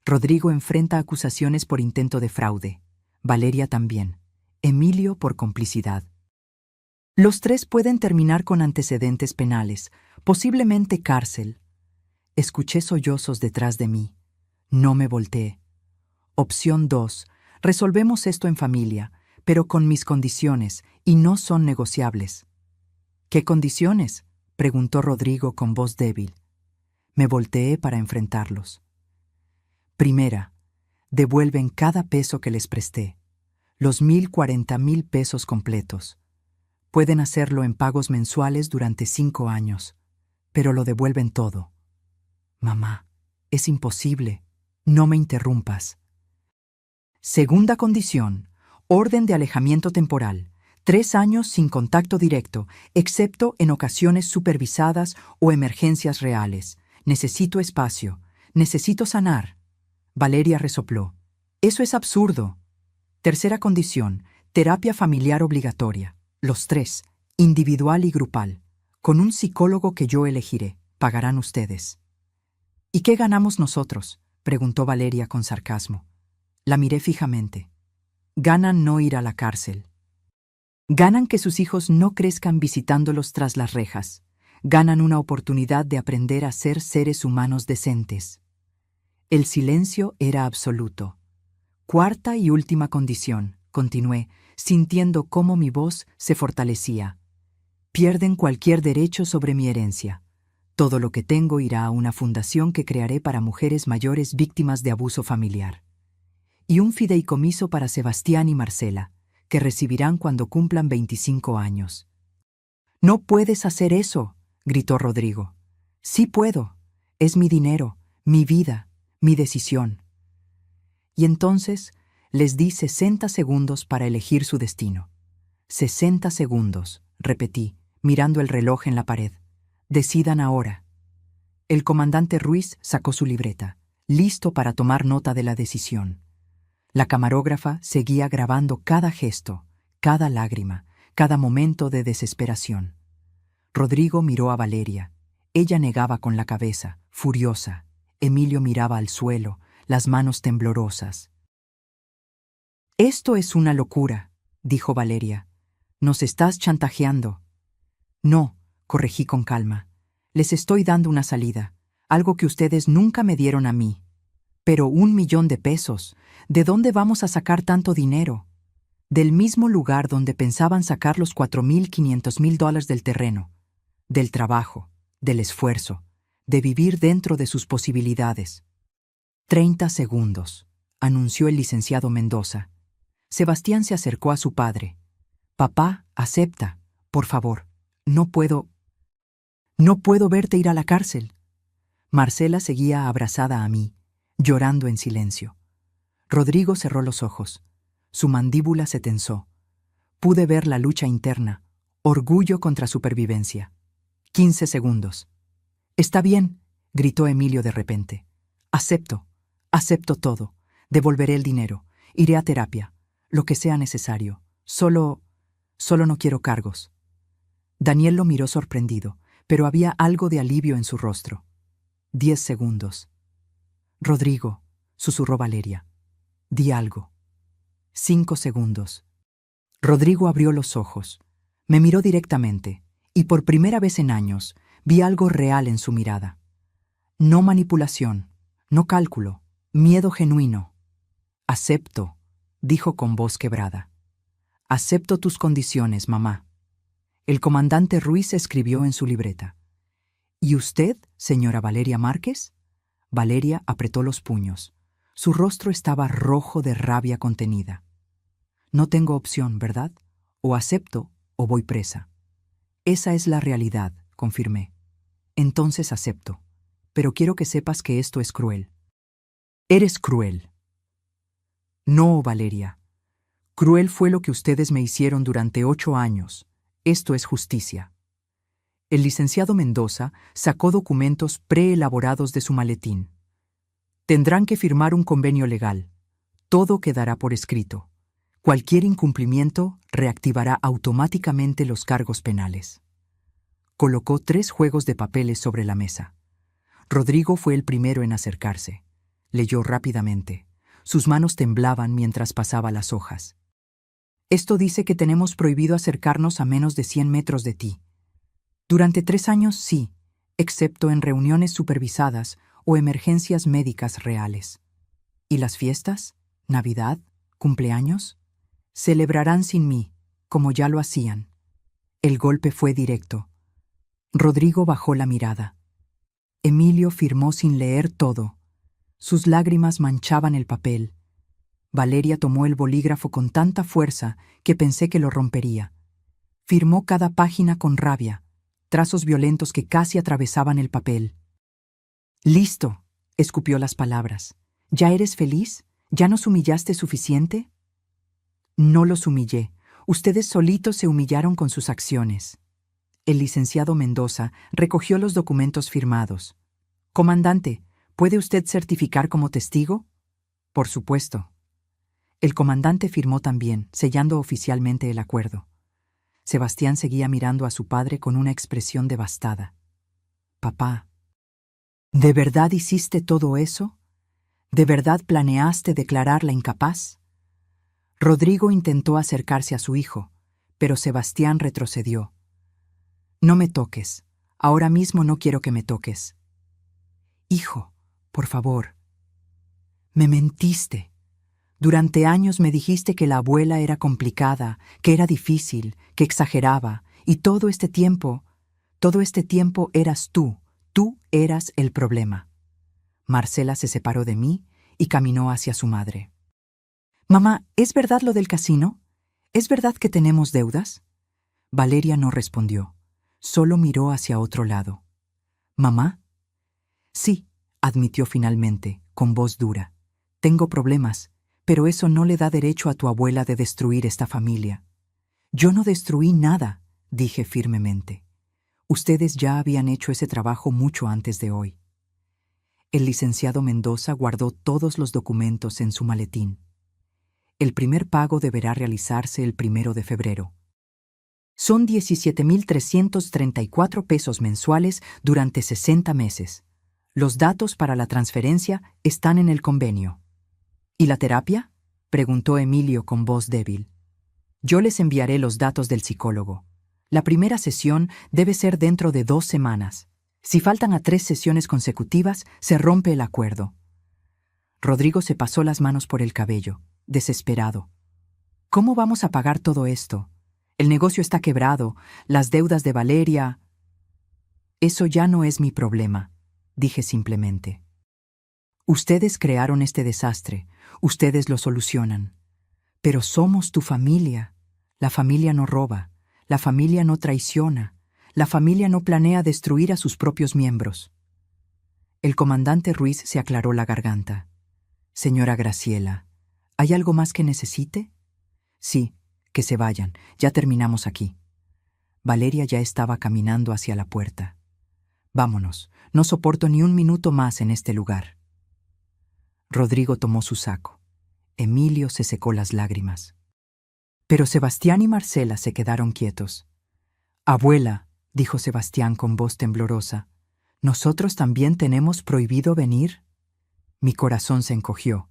Rodrigo enfrenta acusaciones por intento de fraude. Valeria también. Emilio por complicidad. Los 3 pueden terminar con antecedentes penales, posiblemente cárcel. Escuché sollozos detrás de mí. No me volteé. Opción 2. Resolvemos esto en familia, pero con mis condiciones, y no son negociables. ¿Qué condiciones?, preguntó Rodrigo con voz débil. Me volteé para enfrentarlos. Primera, devuelven cada peso que les presté, los 1,040,000 pesos completos. Pueden hacerlo en pagos mensuales durante 5 años, pero lo devuelven todo. Mamá, es imposible. No me interrumpas. Segunda condición, orden de alejamiento temporal. 3 años sin contacto directo, excepto en ocasiones supervisadas o emergencias reales. Necesito espacio. Necesito sanar. Valeria resopló. Eso es absurdo. Tercera condición, terapia familiar obligatoria. Los 3, individual y grupal. Con un psicólogo que yo elegiré. Pagarán ustedes. ¿Y qué ganamos nosotros?, preguntó Valeria con sarcasmo. La miré fijamente. Ganan no ir a la cárcel. Ganan que sus hijos no crezcan visitándolos tras las rejas. Ganan una oportunidad de aprender a ser seres humanos decentes. El silencio era absoluto. Cuarta y última condición, continué, sintiendo cómo mi voz se fortalecía. Pierden cualquier derecho sobre mi herencia. Todo lo que tengo irá a una fundación que crearé para mujeres mayores víctimas de abuso familiar. Y un fideicomiso para Sebastián y Marcela, que recibirán cuando cumplan 25 años. «No puedes hacer eso», gritó Rodrigo. «Sí puedo. Es mi dinero, mi vida, mi decisión». Y entonces les di 60 segundos para elegir su destino. 60 segundos, repetí, mirando el reloj en la pared. Decidan ahora. El comandante Ruiz sacó su libreta, listo para tomar nota de la decisión. La camarógrafa seguía grabando cada gesto, cada lágrima, cada momento de desesperación. Rodrigo miró a Valeria. Ella negaba con la cabeza, furiosa. Emilio miraba al suelo, las manos temblorosas. «Esto es una locura», dijo Valeria. «Nos estás chantajeando». «No», corregí con calma. «Les estoy dando una salida, algo que ustedes nunca me dieron a mí». «Pero 1 millón de pesos. ¿De dónde vamos a sacar tanto dinero?» «Del mismo lugar donde pensaban sacar los $4.500.000 del terreno, del trabajo, del esfuerzo, de vivir dentro de sus posibilidades». 30 segundos, anunció el licenciado Mendoza. Sebastián se acercó a su padre. «Papá, acepta, por favor. No puedo verte ir a la cárcel». Marcela seguía abrazada a mí, llorando en silencio. Rodrigo cerró los ojos. Su mandíbula se tensó. Pude ver la lucha interna, orgullo contra supervivencia. 15 segundos. «Está bien», gritó Emilio de repente. Acepto todo. Devolveré el dinero. Iré a terapia. Lo que sea necesario. Solo no quiero cargos». Daniel lo miró sorprendido, pero había algo de alivio en su rostro. 10 segundos. «Rodrigo», susurró Valeria. «Di algo». 5 segundos. Rodrigo abrió los ojos. Me miró directamente, y por primera vez en años vi algo real en su mirada. No manipulación, no cálculo, miedo genuino. «Acepto», dijo con voz quebrada. «Acepto tus condiciones, mamá». El comandante Ruiz escribió en su libreta. «¿Y usted, señora Valeria Márquez?» Valeria apretó los puños. Su rostro estaba rojo de rabia contenida. «No tengo opción, ¿verdad? O acepto o voy presa». «Esa es la realidad», confirmé. «Entonces acepto. Pero quiero que sepas que esto es cruel». «Eres cruel». «No, Valeria. Cruel fue lo que ustedes me hicieron durante 8 años. Esto es justicia». El licenciado Mendoza sacó documentos preelaborados de su maletín. «Tendrán que firmar un convenio legal. Todo quedará por escrito. Cualquier incumplimiento reactivará automáticamente los cargos penales». Colocó 3 juegos de papeles sobre la mesa. Rodrigo fue el primero en acercarse. Leyó rápidamente. Sus manos temblaban mientras pasaba las hojas. «Esto dice que tenemos prohibido acercarnos a menos de 100 metros de ti. Durante 3 años sí, excepto en reuniones supervisadas o emergencias médicas reales. ¿Y las fiestas? ¿Navidad? ¿Cumpleaños? Celebrarán sin mí, como ya lo hacían». El golpe fue directo. Rodrigo bajó la mirada. Emilio firmó sin leer todo. Sus lágrimas manchaban el papel. Valeria tomó el bolígrafo con tanta fuerza que pensé que lo rompería. Firmó cada página con rabia, trazos violentos que casi atravesaban el papel. «Listo», escupió las palabras. «¿Ya eres feliz? ¿Ya nos humillaste suficiente?» «No los humillé. Ustedes solitos se humillaron con sus acciones». El licenciado Mendoza recogió los documentos firmados. «Comandante, ¿puede usted certificar como testigo?» «Por supuesto». El comandante firmó también, sellando oficialmente el acuerdo. Sebastián seguía mirando a su padre con una expresión devastada. «Papá, ¿de verdad hiciste todo eso? ¿De verdad planeaste declararla incapaz?» Rodrigo intentó acercarse a su hijo, pero Sebastián retrocedió. «No me toques. Ahora mismo no quiero que me toques». «Hijo, por favor». «Me mentiste. Durante años me dijiste que la abuela era complicada, que era difícil, que exageraba, y todo este tiempo eras tú eras el problema. Marcela se separó de mí y caminó hacia su madre. Mamá, ¿es verdad lo del casino? ¿Es verdad que tenemos deudas? Valeria no respondió, solo miró hacia otro lado. ¿Mamá? Sí, admitió finalmente, con voz dura. Tengo problemas, pero eso no le da derecho a tu abuela de destruir esta familia. Yo no destruí nada, dije firmemente. Ustedes ya habían hecho ese trabajo mucho antes de hoy. El licenciado Mendoza guardó todos los documentos en su maletín. El primer pago deberá realizarse el 1 de febrero. Son 17,334 pesos mensuales durante 60 meses. Los datos para la transferencia están en el convenio. ¿Y la terapia?, preguntó Emilio con voz débil. Yo les enviaré los datos del psicólogo. La primera sesión debe ser dentro de 2 semanas. Si faltan a 3 sesiones consecutivas, se rompe el acuerdo. Rodrigo se pasó las manos por el cabello, desesperado. ¿Cómo vamos a pagar todo esto? El negocio está quebrado, las deudas de Valeria... Eso ya no es mi problema, dije simplemente. Ustedes crearon este desastre, ustedes lo solucionan. Pero somos tu familia. La familia no roba, la familia no traiciona, la familia no planea destruir a sus propios miembros. El comandante Ruiz se aclaró la garganta. Señora Graciela, ¿hay algo más que necesite? Sí, que se vayan, ya terminamos aquí. Valeria ya estaba caminando hacia la puerta. Vámonos, no soporto ni un minuto más en este lugar. Rodrigo tomó su saco. Emilio se secó las lágrimas. Pero Sebastián y Marcela se quedaron quietos. Abuela, dijo Sebastián con voz temblorosa, ¿nosotros también tenemos prohibido venir? Mi corazón se encogió.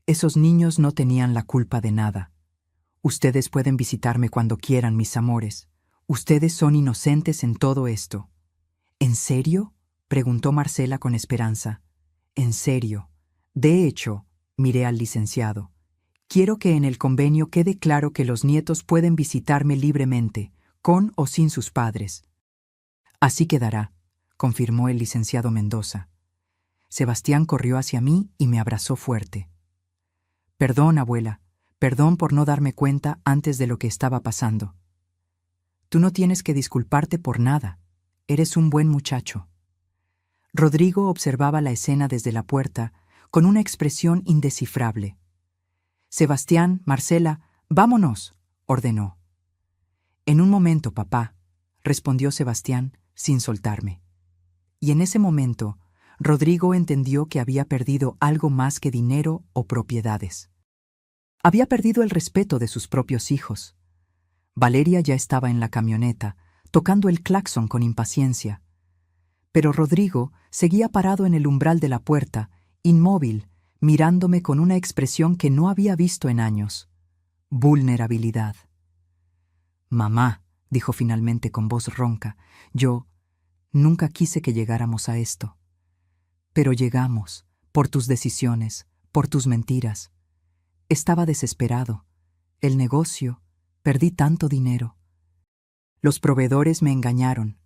Esos niños no tenían la culpa de nada. Ustedes pueden visitarme cuando quieran, mis amores. Ustedes son inocentes en todo esto. ¿En serio?, preguntó Marcela con esperanza. En serio. De hecho, miré al licenciado. Quiero que en el convenio quede claro que los nietos pueden visitarme libremente, con o sin sus padres. Así quedará, confirmó el licenciado Mendoza. Sebastián corrió hacia mí y me abrazó fuerte. Perdón, abuela, perdón por no darme cuenta antes de lo que estaba pasando. Tú no tienes que disculparte por nada. Eres un buen muchacho. Rodrigo observaba la escena desde la puerta con una expresión indescifrable. Sebastián, Marcela, vámonos, ordenó. En un momento, papá, respondió Sebastián sin soltarme. Y en ese momento, Rodrigo entendió que había perdido algo más que dinero o propiedades. Había perdido el respeto de sus propios hijos. Valeria ya estaba en la camioneta, tocando el claxon con impaciencia. Pero Rodrigo seguía parado en el umbral de la puerta, inmóvil, mirándome con una expresión que no había visto en años. Vulnerabilidad. Mamá, dijo finalmente con voz ronca, yo nunca quise que llegáramos a esto. Pero llegamos, por tus decisiones, por tus mentiras. Estaba desesperado. El negocio, perdí tanto dinero. Los proveedores me engañaron.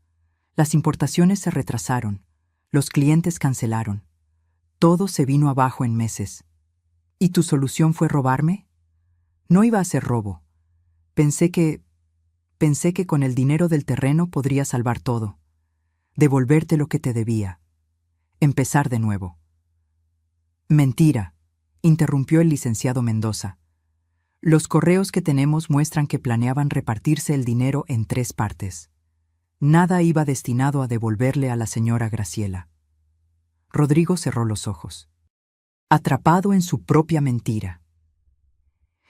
Las importaciones se retrasaron. Los clientes cancelaron. Todo se vino abajo en meses. ¿Y tu solución fue robarme? No iba a ser robo. Pensé que con el dinero del terreno podría salvar todo. Devolverte lo que te debía. Empezar de nuevo. Mentira, interrumpió el licenciado Mendoza. Los correos que tenemos muestran que planeaban repartirse el dinero en 3 partes. Nada iba destinado a devolverle a la señora Graciela. Rodrigo cerró los ojos, atrapado en su propia mentira.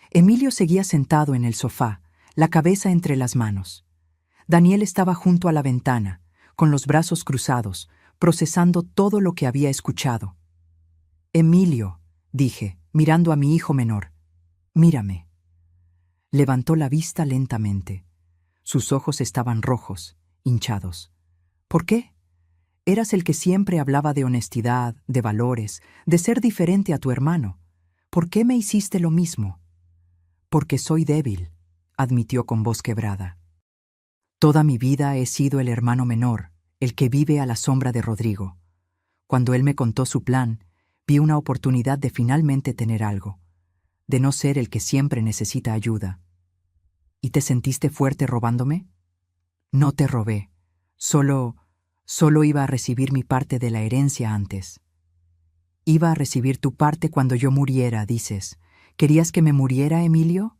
Emilio seguía sentado en el sofá, la cabeza entre las manos. Daniel estaba junto a la ventana, con los brazos cruzados, procesando todo lo que había escuchado. Emilio, dije, mirando a mi hijo menor, mírame. Levantó la vista lentamente. Sus ojos estaban rojos, hinchados. ¿Por qué? Eras el que siempre hablaba de honestidad, de valores, de ser diferente a tu hermano. ¿Por qué me hiciste lo mismo? Porque soy débil, admitió con voz quebrada. Toda mi vida he sido el hermano menor, el que vive a la sombra de Rodrigo. Cuando él me contó su plan, vi una oportunidad de finalmente tener algo, de no ser el que siempre necesita ayuda. ¿Y te sentiste fuerte robándome? No te robé. Solo iba a recibir mi parte de la herencia antes. Iba a recibir tu parte cuando yo muriera, dices. ¿Querías que me muriera, Emilio?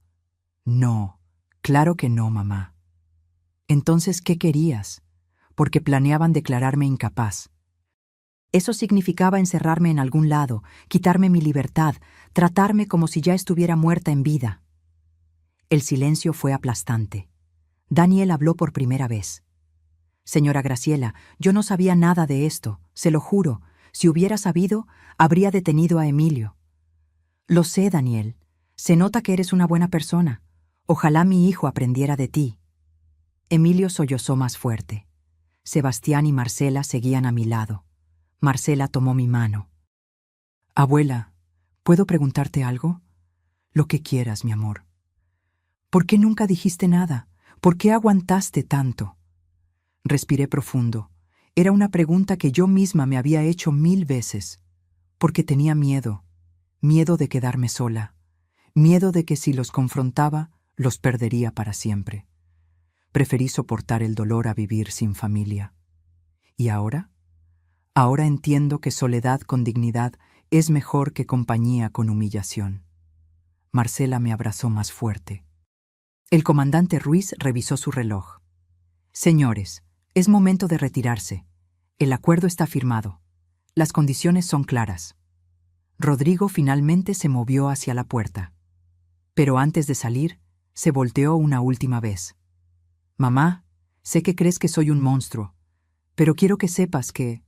No, claro que no, mamá. Entonces, ¿qué querías? Porque planeaban declararme incapaz. Eso significaba encerrarme en algún lado, quitarme mi libertad, tratarme como si ya estuviera muerta en vida. El silencio fue aplastante. Daniel habló por primera vez. Señora Graciela, yo no sabía nada de esto, se lo juro. Si hubiera sabido, habría detenido a Emilio. Lo sé, Daniel. Se nota que eres una buena persona. Ojalá mi hijo aprendiera de ti. Emilio sollozó más fuerte. Sebastián y Marcela seguían a mi lado. Marcela tomó mi mano. Abuela, ¿puedo preguntarte algo? Lo que quieras, mi amor. ¿Por qué nunca dijiste nada? ¿Por qué aguantaste tanto? Respiré profundo. Era una pregunta que yo misma me había hecho 1000 veces. Porque tenía miedo. Miedo de quedarme sola. Miedo de que si los confrontaba, los perdería para siempre. Preferí soportar el dolor a vivir sin familia. ¿Y ahora? Ahora entiendo que soledad con dignidad es mejor que compañía con humillación. Marcela me abrazó más fuerte. El comandante Ruiz revisó su reloj. Señores, es momento de retirarse. El acuerdo está firmado. Las condiciones son claras. Rodrigo finalmente se movió hacia la puerta. Pero antes de salir, se volteó una última vez. Mamá, sé que crees que soy un monstruo, pero quiero que sepas que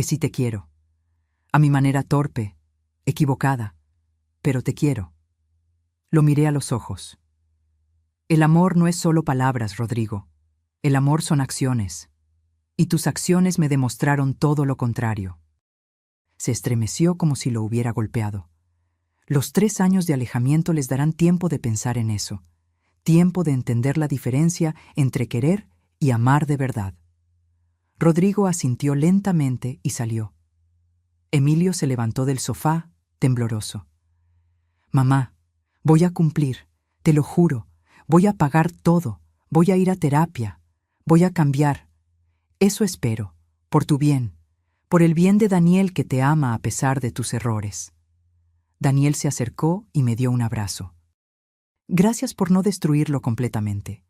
sí te quiero. A mi manera torpe, equivocada, pero te quiero. Lo miré a los ojos. El amor no es solo palabras, Rodrigo. El amor son acciones. Y tus acciones me demostraron todo lo contrario. Se estremeció como si lo hubiera golpeado. Los 3 años de alejamiento les darán tiempo de pensar en eso, tiempo de entender la diferencia entre querer y amar de verdad. Rodrigo asintió lentamente y salió. Emilio se levantó del sofá, tembloroso. Mamá, voy a cumplir, te lo juro, voy a pagar todo, voy a ir a terapia, voy a cambiar. Eso espero, por tu bien, por el bien de Daniel que te ama a pesar de tus errores. Daniel se acercó y me dio un abrazo. Gracias por no destruirlo completamente.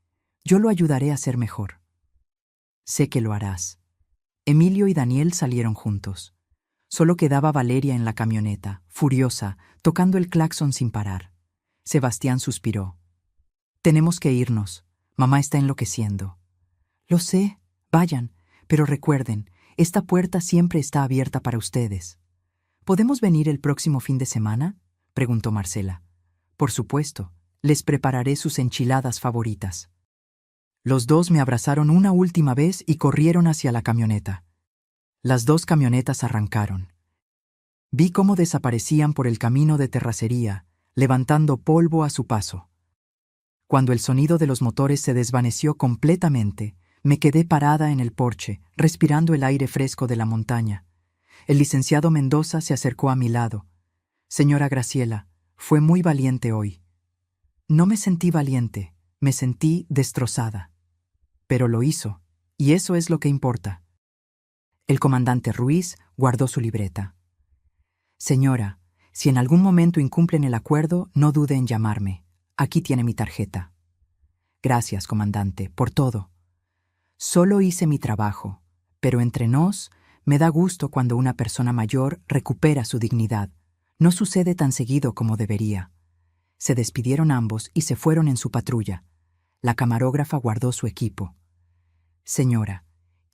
Yo lo ayudaré a ser mejor. Sé que lo harás. Emilio y Daniel salieron juntos. Solo quedaba Valeria en la camioneta, furiosa, tocando el claxon sin parar. Sebastián suspiró. Tenemos que irnos. Mamá está enloqueciendo. Lo sé, vayan, pero recuerden, esta puerta siempre está abierta para ustedes. ¿Podemos venir el próximo fin de semana?, preguntó Marcela. Por supuesto, les prepararé sus enchiladas favoritas. Los dos me abrazaron una última vez y corrieron hacia la camioneta. Las 2 camionetas arrancaron. Vi cómo desaparecían por el camino de terracería, levantando polvo a su paso. Cuando el sonido de los motores se desvaneció completamente, me quedé parada en el porche, respirando el aire fresco de la montaña. El licenciado Mendoza se acercó a mi lado. Señora Graciela, fue muy valiente hoy. No me sentí valiente, me sentí destrozada. Pero lo hizo, y eso es lo que importa. El comandante Ruiz guardó su libreta. Señora, si en algún momento incumplen el acuerdo, no dude en llamarme. Aquí tiene mi tarjeta. Gracias, comandante, por todo. Solo hice mi trabajo, pero entre nos, me da gusto cuando una persona mayor recupera su dignidad. No sucede tan seguido como debería. Se despidieron ambos y se fueron en su patrulla. La camarógrafa guardó su equipo. Señora,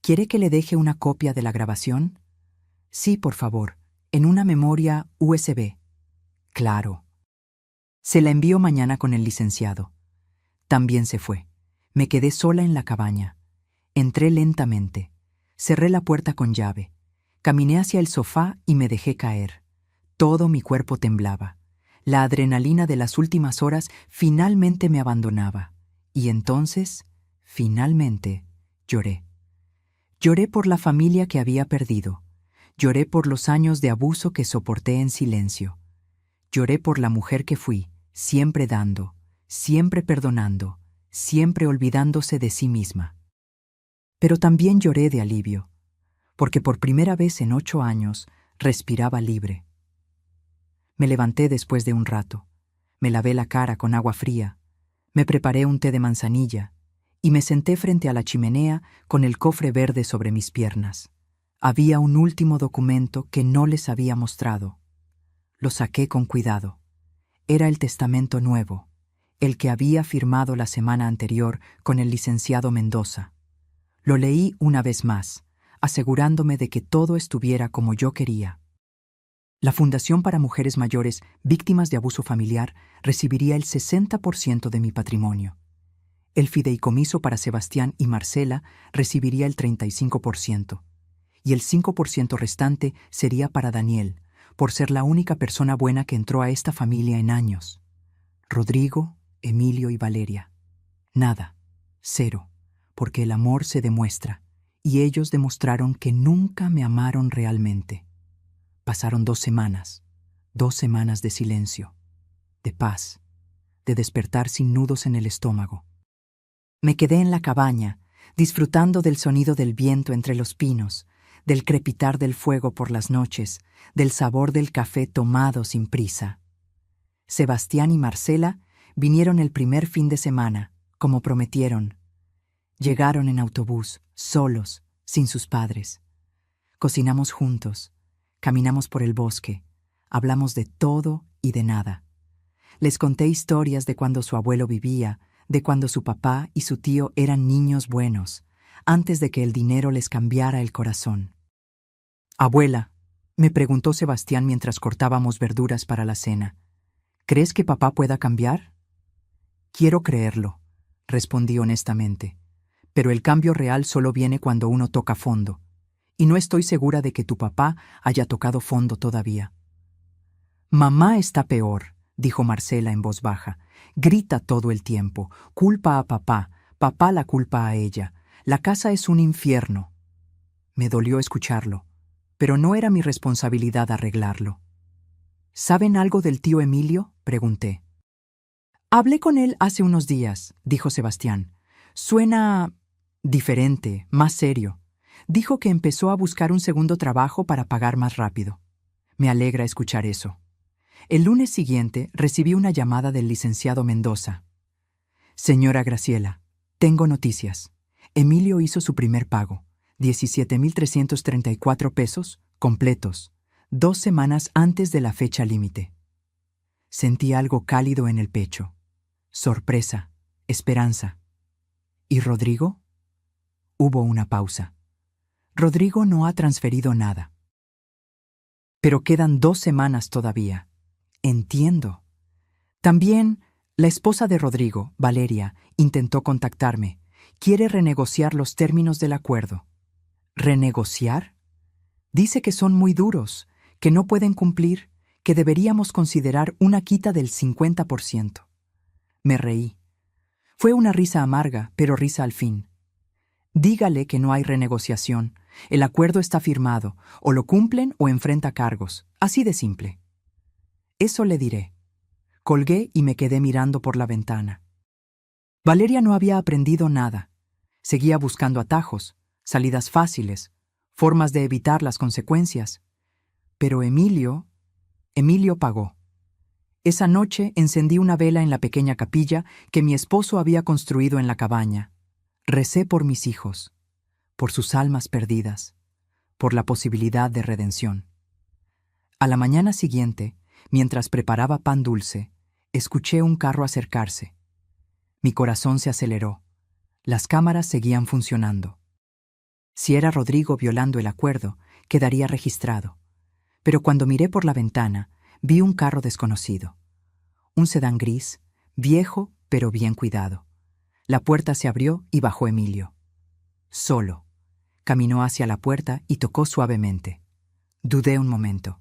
¿quiere que le deje una copia de la grabación? Sí, por favor, en una memoria USB. Claro. Se la envío mañana con el licenciado. También se fue. Me quedé sola en la cabaña. Entré lentamente. Cerré la puerta con llave. Caminé hacia el sofá y me dejé caer. Todo mi cuerpo temblaba. La adrenalina de las últimas horas finalmente me abandonaba. Y entonces, finalmente, lloré. Lloré por la familia que había perdido. Lloré por los años de abuso que soporté en silencio. Lloré por la mujer que fui, siempre dando, siempre perdonando, siempre olvidándose de sí misma. Pero también lloré de alivio, porque por primera vez en 8 años respiraba libre. Me levanté después de un rato, me lavé la cara con agua fría, me preparé un té de manzanilla y me senté frente a la chimenea con el cofre verde sobre mis piernas. Había un último documento que no les había mostrado. Lo saqué con cuidado. Era el testamento nuevo, el que había firmado la semana anterior con el licenciado Mendoza. Lo leí una vez más, asegurándome de que todo estuviera como yo quería. La Fundación para Mujeres Mayores Víctimas de Abuso Familiar recibiría el 60% de mi patrimonio. El fideicomiso para Sebastián y Marcela recibiría el 35%, y el 5% restante sería para Daniel, por ser la única persona buena que entró a esta familia en años. Rodrigo, Emilio y Valeria. Nada, cero, porque el amor se demuestra, y ellos demostraron que nunca me amaron realmente. Pasaron 2 semanas, 2 semanas de silencio, de paz, de despertar sin nudos en el estómago. Me quedé en la cabaña, disfrutando del sonido del viento entre los pinos, del crepitar del fuego por las noches, del sabor del café tomado sin prisa. Sebastián y Marcela vinieron el primer fin de semana, como prometieron. Llegaron en autobús, solos, sin sus padres. Cocinamos juntos, caminamos por el bosque, hablamos de todo y de nada. Les conté historias de cuando su abuelo vivía, de cuando su papá y su tío eran niños buenos, antes de que el dinero les cambiara el corazón. «Abuela», me preguntó Sebastián mientras cortábamos verduras para la cena, «¿crees que papá pueda cambiar?» «Quiero creerlo», respondí honestamente, «pero el cambio real solo viene cuando uno toca fondo, y no estoy segura de que tu papá haya tocado fondo todavía». «Mamá está peor», dijo Marcela en voz baja. «Grita todo el tiempo, culpa a papá, papá la culpa a ella. La casa es un infierno». Me dolió escucharlo, pero no era mi responsabilidad arreglarlo. «¿Saben algo del tío Emilio?», pregunté. «Hablé con él hace unos días», dijo Sebastián. «Suena diferente, más serio. Dijo que empezó a buscar un segundo trabajo para pagar más rápido. Me alegra escuchar eso». El lunes siguiente recibí una llamada del licenciado Mendoza. «Señora Graciela, tengo noticias. Emilio hizo su primer pago, 17,334 pesos, completos, 2 semanas antes de la fecha límite». Sentí algo cálido en el pecho. Sorpresa, esperanza. ¿Y Rodrigo? Hubo una pausa. Rodrigo no ha transferido nada. Pero quedan 2 semanas todavía. Entiendo. También, la esposa de Rodrigo, Valeria, intentó contactarme. Quiere renegociar los términos del acuerdo. ¿Renegociar? Dice que son muy duros, que no pueden cumplir, que deberíamos considerar una quita del 50%. Me reí. Fue una risa amarga, pero risa al fin. Dígale que no hay renegociación. El acuerdo está firmado. O lo cumplen o enfrenta cargos. Así de simple. Eso le diré. Colgué y me quedé mirando por la ventana. Valeria no había aprendido nada. Seguía buscando atajos, salidas fáciles, formas de evitar las consecuencias. Pero Emilio pagó. Esa noche encendí una vela en la pequeña capilla que mi esposo había construido en la cabaña. Recé por mis hijos, por sus almas perdidas, por la posibilidad de redención. A la mañana siguiente, mientras preparaba pan dulce, escuché un carro acercarse. Mi corazón se aceleró. Las cámaras seguían funcionando. Si era Rodrigo violando el acuerdo, quedaría registrado. Pero cuando miré por la ventana, vi un carro desconocido. Un sedán gris, viejo pero bien cuidado. La puerta se abrió y bajó Emilio. Solo. Caminó hacia la puerta y tocó suavemente. Dudé un momento.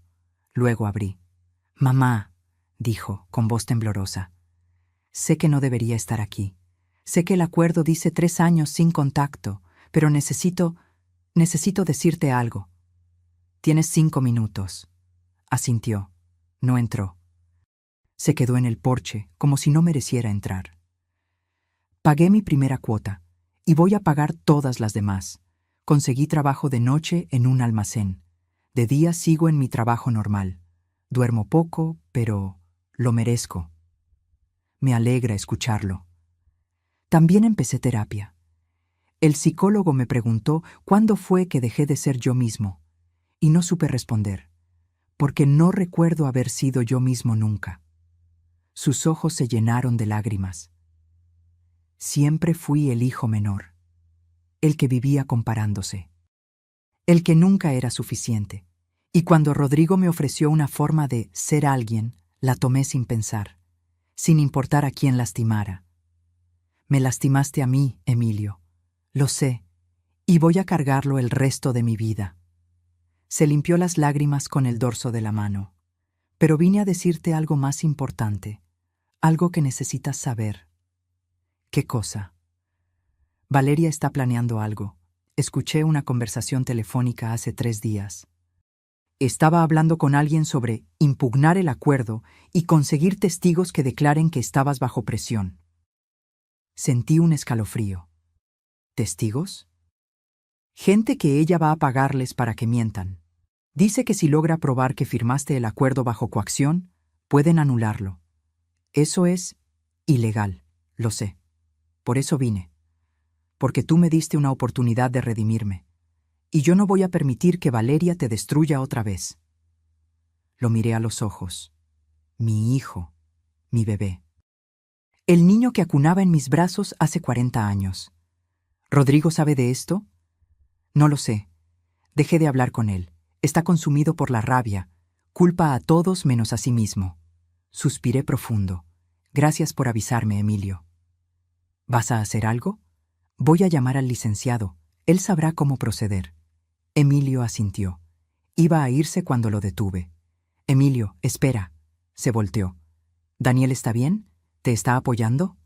Luego abrí. «Mamá», dijo, con voz temblorosa. Sé que no debería estar aquí. Sé que el acuerdo dice 3 años sin contacto, pero necesito decirte algo. Tienes 5 minutos. Asintió. No entró. Se quedó en el porche, como si no mereciera entrar. Pagué mi primera cuota, y voy a pagar todas las demás. Conseguí trabajo de noche en un almacén. De día sigo en mi trabajo normal. Duermo poco, pero lo merezco. Me alegra escucharlo. También empecé terapia. El psicólogo me preguntó cuándo fue que dejé de ser yo mismo, y no supe responder, porque no recuerdo haber sido yo mismo nunca. Sus ojos se llenaron de lágrimas. Siempre fui el hijo menor, el que vivía comparándose, el que nunca era suficiente, y cuando Rodrigo me ofreció una forma de ser alguien, la tomé sin pensar, sin importar a quién lastimara. Me lastimaste a mí, Emilio, lo sé, y voy a cargarlo el resto de mi vida. Se limpió las lágrimas con el dorso de la mano. Pero vine a decirte algo más importante, algo que necesitas saber. ¿Qué cosa? Valeria está planeando algo. Escuché una conversación telefónica hace 3 días. Estaba hablando con alguien sobre impugnar el acuerdo y conseguir testigos que declaren que estabas bajo presión. Sentí un escalofrío. ¿Testigos? Gente que ella va a pagarles para que mientan. Dice que si logra probar que firmaste el acuerdo bajo coacción, pueden anularlo. Eso es ilegal, lo sé. Por eso vine. Porque tú me diste una oportunidad de redimirme. Y yo no voy a permitir que Valeria te destruya otra vez. Lo miré a los ojos. Mi hijo, mi bebé. El niño que acunaba en mis brazos hace 40 años. ¿Rodrigo sabe de esto? No lo sé. Dejé de hablar con él. Está consumido por la rabia. Culpa a todos menos a sí mismo. Suspiré profundo. Gracias por avisarme, Emilio. ¿Vas a hacer algo? Voy a llamar al licenciado. Él sabrá cómo proceder. Emilio asintió. Iba a irse cuando lo detuve. Emilio, espera. Se volteó. ¿Daniel está bien? ¿Te está apoyando?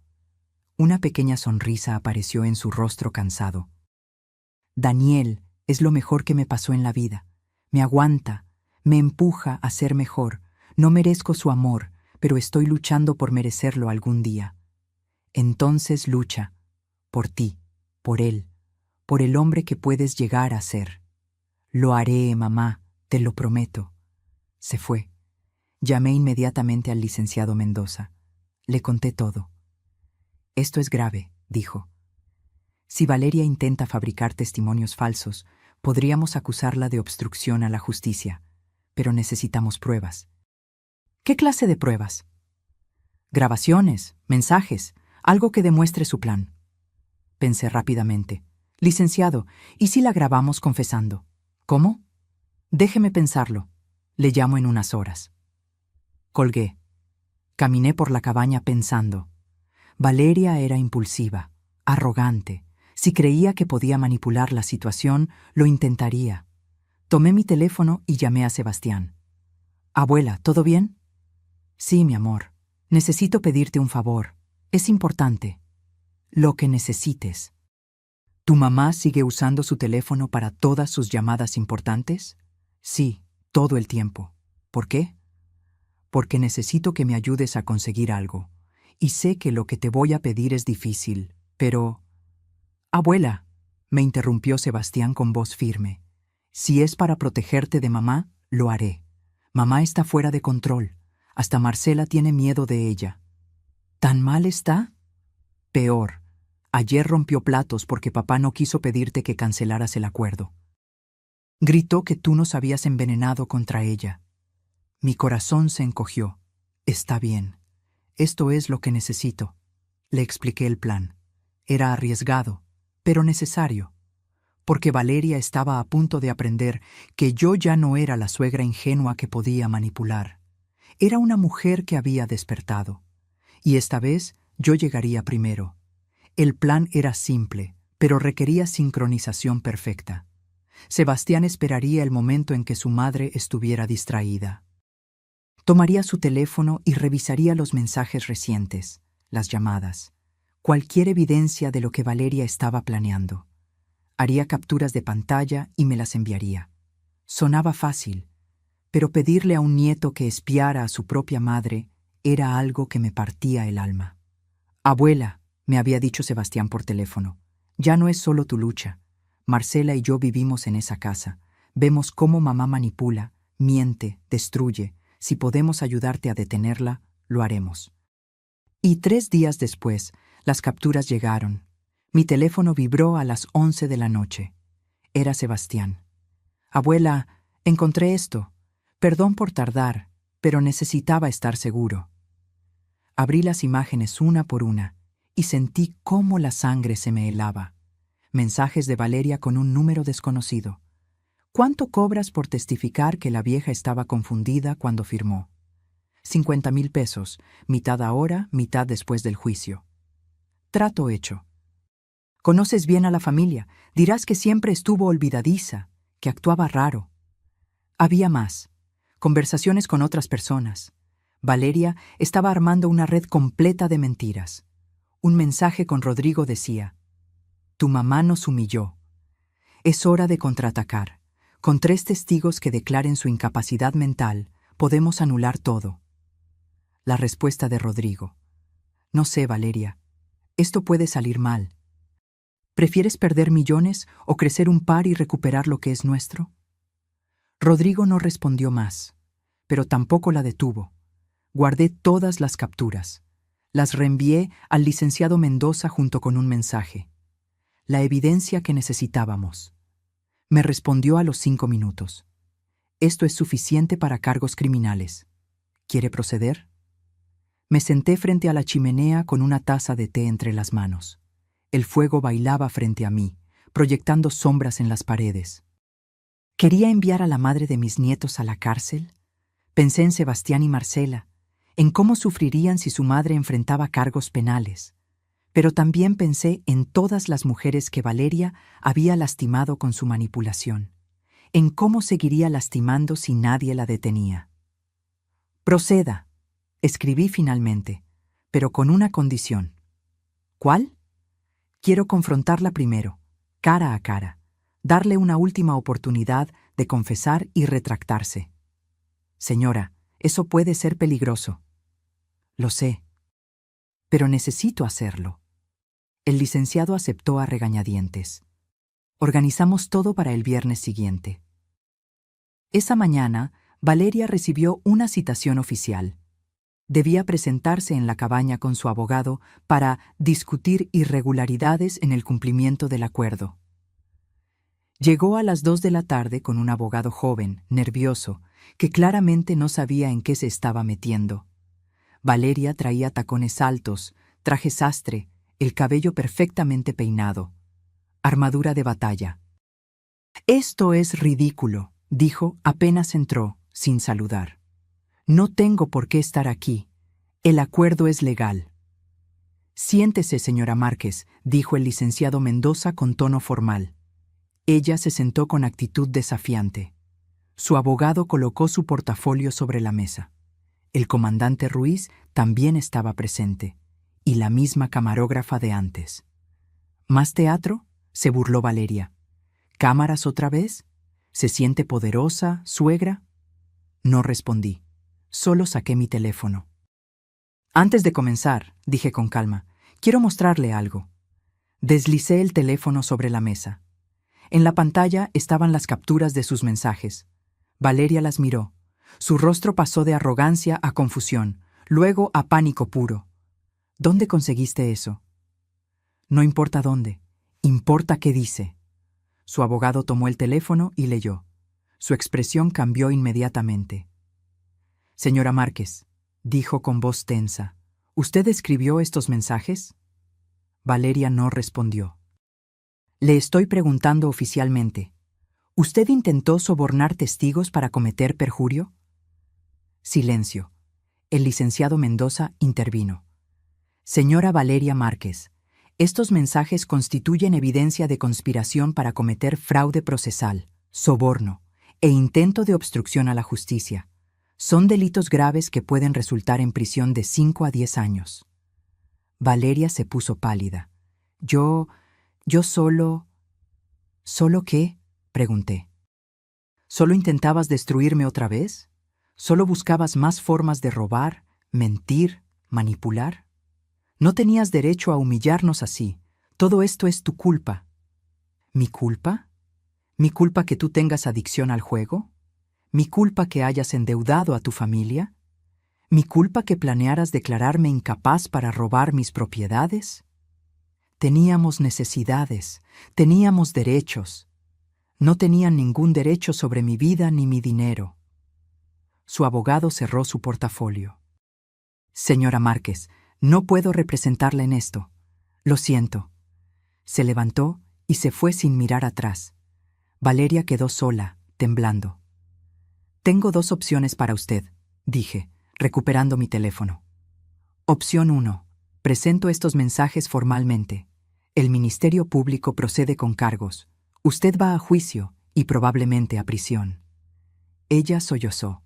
Una pequeña sonrisa apareció en su rostro cansado. Daniel es lo mejor que me pasó en la vida. Me aguanta, me empuja a ser mejor. No merezco su amor, pero estoy luchando por merecerlo algún día. Entonces lucha. Por ti, por él, por el hombre que puedes llegar a ser. Lo haré, mamá, te lo prometo. Se fue. Llamé inmediatamente al licenciado Mendoza. Le conté todo. Esto es grave, dijo. Si Valeria intenta fabricar testimonios falsos, podríamos acusarla de obstrucción a la justicia, pero necesitamos pruebas. ¿Qué clase de pruebas? Grabaciones, mensajes, algo que demuestre su plan. Pensé rápidamente. Licenciado, ¿y si la grabamos confesando? ¿Cómo? Déjeme pensarlo. Le llamo en unas horas. Colgué. Caminé por la cabaña pensando. Valeria era impulsiva, arrogante. Si creía que podía manipular la situación, lo intentaría. Tomé mi teléfono y llamé a Sebastián. Abuela, ¿todo bien? Sí, mi amor. Necesito pedirte un favor. Es importante. Lo que necesites. ¿Tu mamá sigue usando su teléfono para todas sus llamadas importantes? Sí, todo el tiempo. ¿Por qué? Porque necesito que me ayudes a conseguir algo. Y sé que lo que te voy a pedir es difícil, pero... Abuela, me interrumpió Sebastián con voz firme. Si es para protegerte de mamá, lo haré. Mamá está fuera de control. Hasta Marcela tiene miedo de ella. ¿Tan mal está? Peor. Ayer rompió platos porque papá no quiso pedirte que cancelaras el acuerdo. Gritó que tú nos habías envenenado contra ella. Mi corazón se encogió. Está bien. Esto es lo que necesito. Le expliqué el plan. Era arriesgado, pero necesario, porque Valeria estaba a punto de aprender que yo ya no era la suegra ingenua que podía manipular. Era una mujer que había despertado. Y esta vez yo llegaría primero. El plan era simple, pero requería sincronización perfecta. Sebastián esperaría el momento en que su madre estuviera distraída. Tomaría su teléfono y revisaría los mensajes recientes, las llamadas, cualquier evidencia de lo que Valeria estaba planeando. Haría capturas de pantalla y me las enviaría. Sonaba fácil, pero pedirle a un nieto que espiara a su propia madre era algo que me partía el alma. «Abuela», me había dicho Sebastián por teléfono, «ya no es solo tu lucha. Marcela y yo vivimos en esa casa. Vemos cómo mamá manipula, miente, destruye. Si podemos ayudarte a detenerla, lo haremos». Y 3 días después, las capturas llegaron. Mi teléfono vibró a las 11 de la noche. Era Sebastián. «Abuela, encontré esto. Perdón por tardar, pero necesitaba estar seguro». Abrí las imágenes una por una y sentí cómo la sangre se me helaba. Mensajes de Valeria con un número desconocido. «¿Cuánto cobras por testificar que la vieja estaba confundida cuando firmó?» 50,000 pesos, mitad ahora, mitad después del juicio. Trato hecho. «Conoces bien a la familia, dirás que siempre estuvo olvidadiza, que actuaba raro». Había más. Conversaciones con otras personas. Valeria estaba armando una red completa de mentiras. Un mensaje con Rodrigo decía: «Tu mamá nos humilló. Es hora de contraatacar. Con 3 testigos que declaren su incapacidad mental, podemos anular todo». La respuesta de Rodrigo: «No sé, Valeria. Esto puede salir mal. ¿Prefieres perder millones o crecer un par y recuperar lo que es nuestro?». Rodrigo no respondió más, pero tampoco la detuvo. Guardé todas las capturas. Las reenvié al licenciado Mendoza junto con un mensaje. La evidencia que necesitábamos. Me respondió a los 5 minutos. «Esto es suficiente para cargos criminales. ¿Quiere proceder?». Me senté frente a la chimenea con una taza de té entre las manos. El fuego bailaba frente a mí, proyectando sombras en las paredes. ¿Quería enviar a la madre de mis nietos a la cárcel? Pensé en Sebastián y Marcela, en cómo sufrirían si su madre enfrentaba cargos penales. Pero también pensé en todas las mujeres que Valeria había lastimado con su manipulación, en cómo seguiría lastimando si nadie la detenía. «Proceda», escribí finalmente, pero con una condición. «¿Cuál?». «Quiero confrontarla primero, cara a cara, darle una última oportunidad de confesar y retractarse». «Señora, eso puede ser peligroso». «Lo sé, pero necesito hacerlo». El licenciado aceptó a regañadientes. Organizamos todo para el viernes siguiente. Esa mañana, Valeria recibió una citación oficial. Debía presentarse en la cabaña con su abogado para discutir irregularidades en el cumplimiento del acuerdo. Llegó a las 2 de la tarde con un abogado joven, nervioso, que claramente no sabía en qué se estaba metiendo. Valeria traía tacones altos, traje sastre, el cabello perfectamente peinado, armadura de batalla. «Esto es ridículo», dijo apenas entró, sin saludar. «No tengo por qué estar aquí. El acuerdo es legal». «Siéntese, señora Márquez», dijo el licenciado Mendoza con tono formal. Ella se sentó con actitud desafiante. Su abogado colocó su portafolio sobre la mesa. El comandante Ruiz también estaba presente, y la misma camarógrafa de antes. «¿Más teatro?», se burló Valeria. «¿Cámaras otra vez? ¿Se siente poderosa, suegra?». No respondí. Solo saqué mi teléfono. «Antes de comenzar», dije con calma, «quiero mostrarle algo». Deslicé el teléfono sobre la mesa. En la pantalla estaban las capturas de sus mensajes. Valeria las miró. Su rostro pasó de arrogancia a confusión, luego a pánico puro. «¿Dónde conseguiste eso?». «No importa dónde, importa qué dice». Su abogado tomó el teléfono y leyó. Su expresión cambió inmediatamente. «Señora Márquez», dijo con voz tensa, «¿usted escribió estos mensajes?». Valeria no respondió. «Le estoy preguntando oficialmente. ¿Usted intentó sobornar testigos para cometer perjurio?». Silencio. El licenciado Mendoza intervino. «Señora Valeria Márquez, estos mensajes constituyen evidencia de conspiración para cometer fraude procesal, soborno e intento de obstrucción a la justicia. Son delitos graves que pueden resultar en prisión de 5 a 10 años. Valeria se puso pálida. Yo solo... ¿Solo qué? Pregunté. ¿Solo intentabas destruirme otra vez? ¿Solo buscabas más formas de robar, mentir, manipular? No tenías derecho a humillarnos así. Todo esto es tu culpa. ¿Mi culpa? ¿Mi culpa que tú tengas adicción al juego? ¿Mi culpa que hayas endeudado a tu familia? ¿Mi culpa que planearas declararme incapaz para robar mis propiedades? Teníamos necesidades, teníamos derechos. No tenían ningún derecho sobre mi vida ni mi dinero. Su abogado cerró su portafolio. Señora Márquez, no puedo representarla en esto. Lo siento. Se levantó y se fue sin mirar atrás. Valeria quedó sola, temblando. Tengo 2 opciones para usted, dije, recuperando mi teléfono. Opción 1. Presento estos mensajes formalmente. El Ministerio Público procede con cargos. Usted va a juicio y probablemente a prisión. Ella sollozó.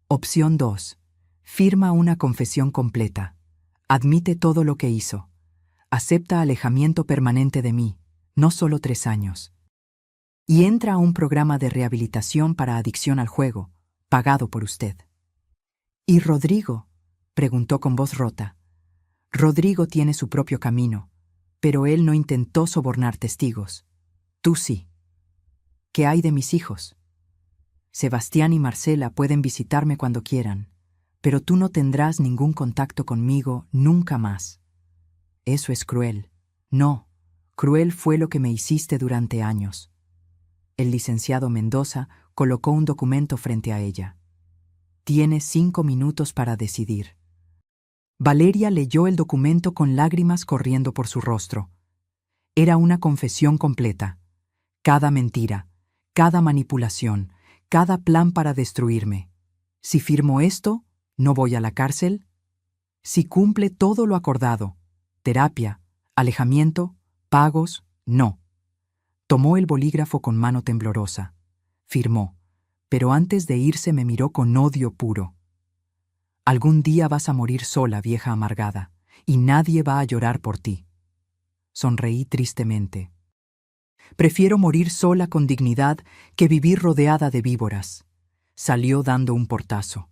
Opción 2. Firma una confesión completa. Admite todo lo que hizo. Acepta alejamiento permanente de mí, no solo 3 años. Y entra a un programa de rehabilitación para adicción al juego, pagado por usted. ¿Y Rodrigo? Preguntó con voz rota. Rodrigo tiene su propio camino, pero él no intentó sobornar testigos. Tú sí. ¿Qué hay de mis hijos? Sebastián y Marcela pueden visitarme cuando quieran, pero tú no tendrás ningún contacto conmigo nunca más. Eso es cruel. No, cruel fue lo que me hiciste durante años. El licenciado Mendoza colocó un documento frente a ella. Tienes 5 minutos para decidir. Valeria leyó el documento con lágrimas corriendo por su rostro. Era una confesión completa. Cada mentira, cada manipulación, cada plan para destruirme. Si firmo esto, ¿no voy a la cárcel? Si cumple todo lo acordado, terapia, alejamiento, pagos, no. Tomó el bolígrafo con mano temblorosa. Firmó, pero antes de irse me miró con odio puro. Algún día vas a morir sola, vieja amargada, y nadie va a llorar por ti. Sonreí tristemente. Prefiero morir sola con dignidad que vivir rodeada de víboras. Salió dando un portazo.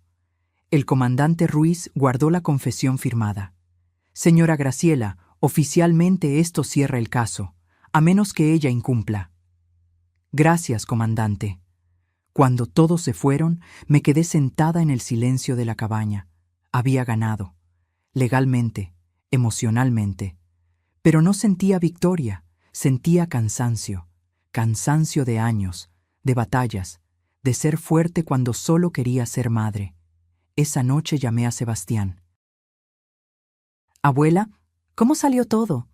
El comandante Ruiz guardó la confesión firmada. Señora Graciela, oficialmente esto cierra el caso, a menos que ella incumpla. Gracias, comandante. Cuando todos se fueron, me quedé sentada en el silencio de la cabaña. Había ganado. Legalmente, emocionalmente. Pero no sentía victoria. Sentía cansancio, cansancio de años, de batallas, de ser fuerte cuando solo quería ser madre. Esa noche llamé a Sebastián. Abuela, ¿cómo salió todo?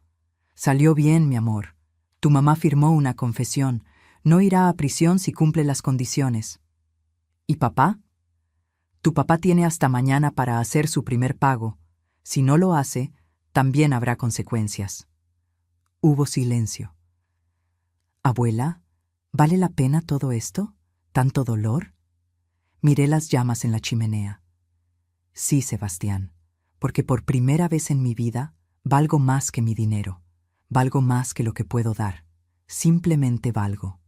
Salió bien, mi amor. Tu mamá firmó una confesión. No irá a prisión si cumple las condiciones. ¿Y papá? Tu papá tiene hasta mañana para hacer su primer pago. Si no lo hace, también habrá consecuencias. Hubo silencio. Abuela, ¿vale la pena todo esto? ¿Tanto dolor? Miré las llamas en la chimenea. Sí, Sebastián, porque por primera vez en mi vida valgo más que mi dinero, valgo más que lo que puedo dar, simplemente valgo.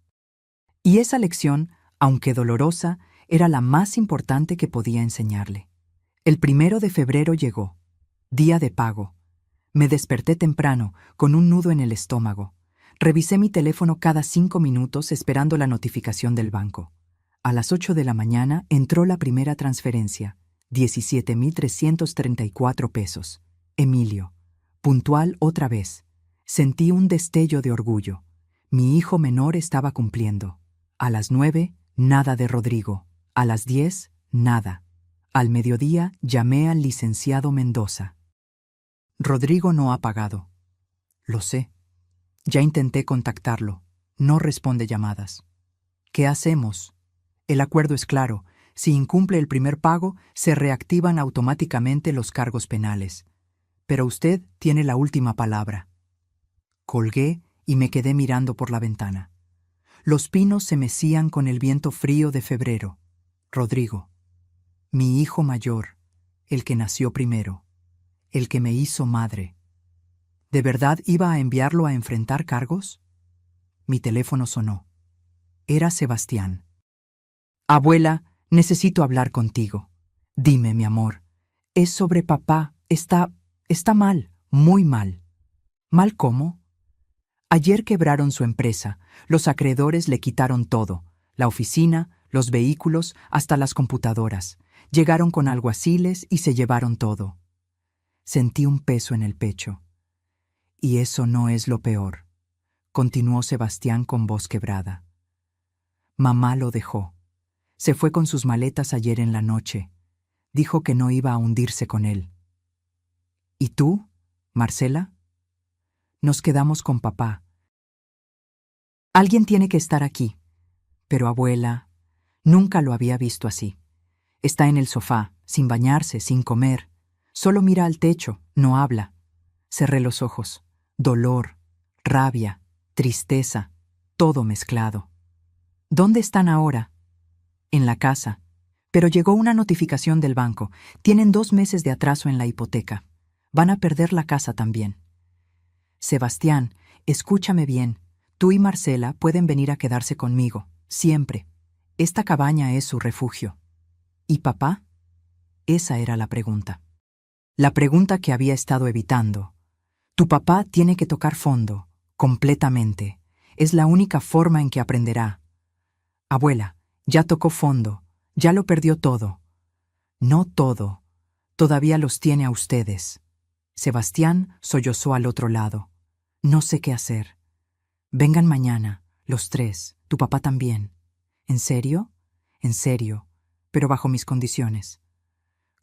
Y esa lección, aunque dolorosa, era la más importante que podía enseñarle. El 1 de febrero llegó, día de pago. Me desperté temprano, con un nudo en el estómago. Revisé mi teléfono cada 5 minutos esperando la notificación del banco. A las 8 de la mañana entró la primera transferencia, 17,334 pesos. Emilio. Puntual otra vez. Sentí un destello de orgullo. Mi hijo menor estaba cumpliendo. A las 9, nada de Rodrigo. A las 10, nada. Al mediodía llamé al licenciado Mendoza. Rodrigo no ha pagado. Lo sé. Ya intenté contactarlo. No responde llamadas. ¿Qué hacemos? El acuerdo es claro. Si incumple el primer pago, se reactivan automáticamente los cargos penales. Pero usted tiene la última palabra. Colgué y me quedé mirando por la ventana. Los pinos se mecían con el viento frío de febrero. Rodrigo. Mi hijo mayor, el que nació primero, el que me hizo madre. ¿De verdad iba a enviarlo a enfrentar cargos? Mi teléfono sonó. Era Sebastián. Abuela, necesito hablar contigo. Dime, mi amor. Es sobre papá. Está mal, muy mal. ¿Mal cómo? Ayer quebraron su empresa. Los acreedores le quitaron todo. La oficina, los vehículos, hasta las computadoras. Llegaron con alguaciles y se llevaron todo. Sentí un peso en el pecho. Y eso no es lo peor, continuó Sebastián con voz quebrada. Mamá lo dejó. Se fue con sus maletas ayer en la noche. Dijo que no iba a hundirse con él. ¿Y tú, Marcela? Nos quedamos con papá. Alguien tiene que estar aquí. Pero abuela, nunca lo había visto así. Está en el sofá, sin bañarse, sin comer. Solo mira al techo, no habla. Cerré los ojos. Dolor, rabia, tristeza, todo mezclado. ¿Dónde están ahora? En la casa. Pero llegó una notificación del banco. Tienen 2 meses de atraso en la hipoteca. Van a perder la casa también. Sebastián, escúchame bien. Tú y Marcela pueden venir a quedarse conmigo, siempre. Esta cabaña es su refugio. ¿Y papá? Esa era la pregunta. La pregunta que había estado evitando. Tu papá tiene que tocar fondo, completamente. Es la única forma en que aprenderá. Abuela, ya tocó fondo, ya lo perdió todo. No todo. Todavía los tiene a ustedes. Sebastián sollozó al otro lado. No sé qué hacer. Vengan mañana, los 3, tu papá también. ¿En serio? En serio, pero bajo mis condiciones.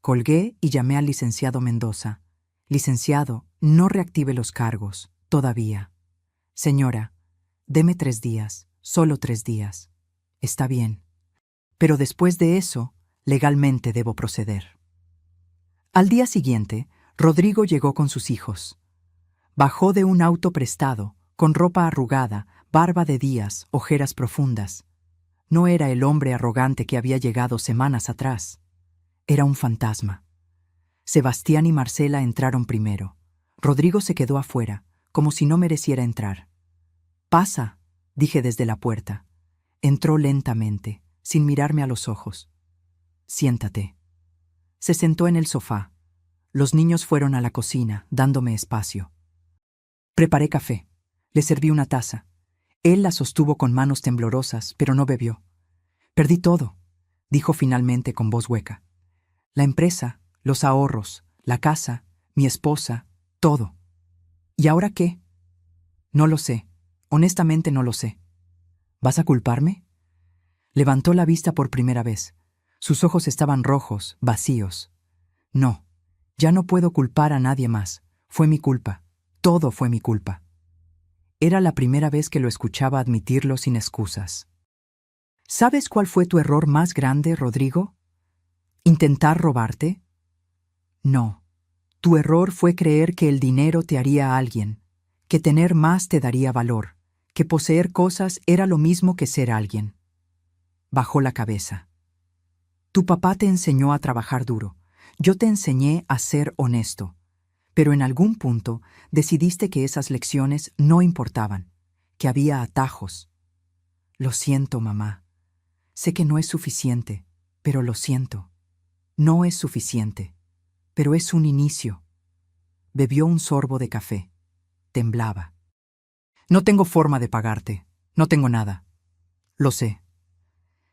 Colgué y llamé al licenciado Mendoza. Licenciado, no reactive los cargos, todavía. Señora, deme 3 días, solo 3 días. Está bien. Pero después de eso, legalmente debo proceder. Al día siguiente, Rodrigo llegó con sus hijos. Bajó de un auto prestado, con ropa arrugada, barba de días, ojeras profundas. No era el hombre arrogante que había llegado semanas atrás. Era un fantasma. Sebastián y Marcela entraron primero. Rodrigo se quedó afuera, como si no mereciera entrar. «Pasa», dije desde la puerta. Entró lentamente, sin mirarme a los ojos. «Siéntate». Se sentó en el sofá. Los niños fueron a la cocina, dándome espacio. Preparé café. Le serví una taza. Él la sostuvo con manos temblorosas, pero no bebió. «Perdí todo», dijo finalmente con voz hueca. «La empresa, los ahorros, la casa, mi esposa, todo. ¿Y ahora qué? No lo sé. Honestamente no lo sé. ¿Vas a culparme?» Levantó la vista por primera vez. Sus ojos estaban rojos, vacíos. No, ya no puedo culpar a nadie más. Fue mi culpa. Todo fue mi culpa. Era la primera vez que lo escuchaba admitirlo sin excusas. ¿Sabes cuál fue tu error más grande, Rodrigo? ¿Intentar robarte? No. Tu error fue creer que el dinero te haría alguien, que tener más te daría valor, que poseer cosas era lo mismo que ser alguien. Bajó la cabeza. Tu papá te enseñó a trabajar duro. Yo te enseñé a ser honesto. Pero en algún punto decidiste que esas lecciones no importaban, que había atajos. Lo siento, mamá. Sé que no es suficiente, pero lo siento. No es suficiente, pero es un inicio. Bebió un sorbo de café. Temblaba. No tengo forma de pagarte. No tengo nada. Lo sé.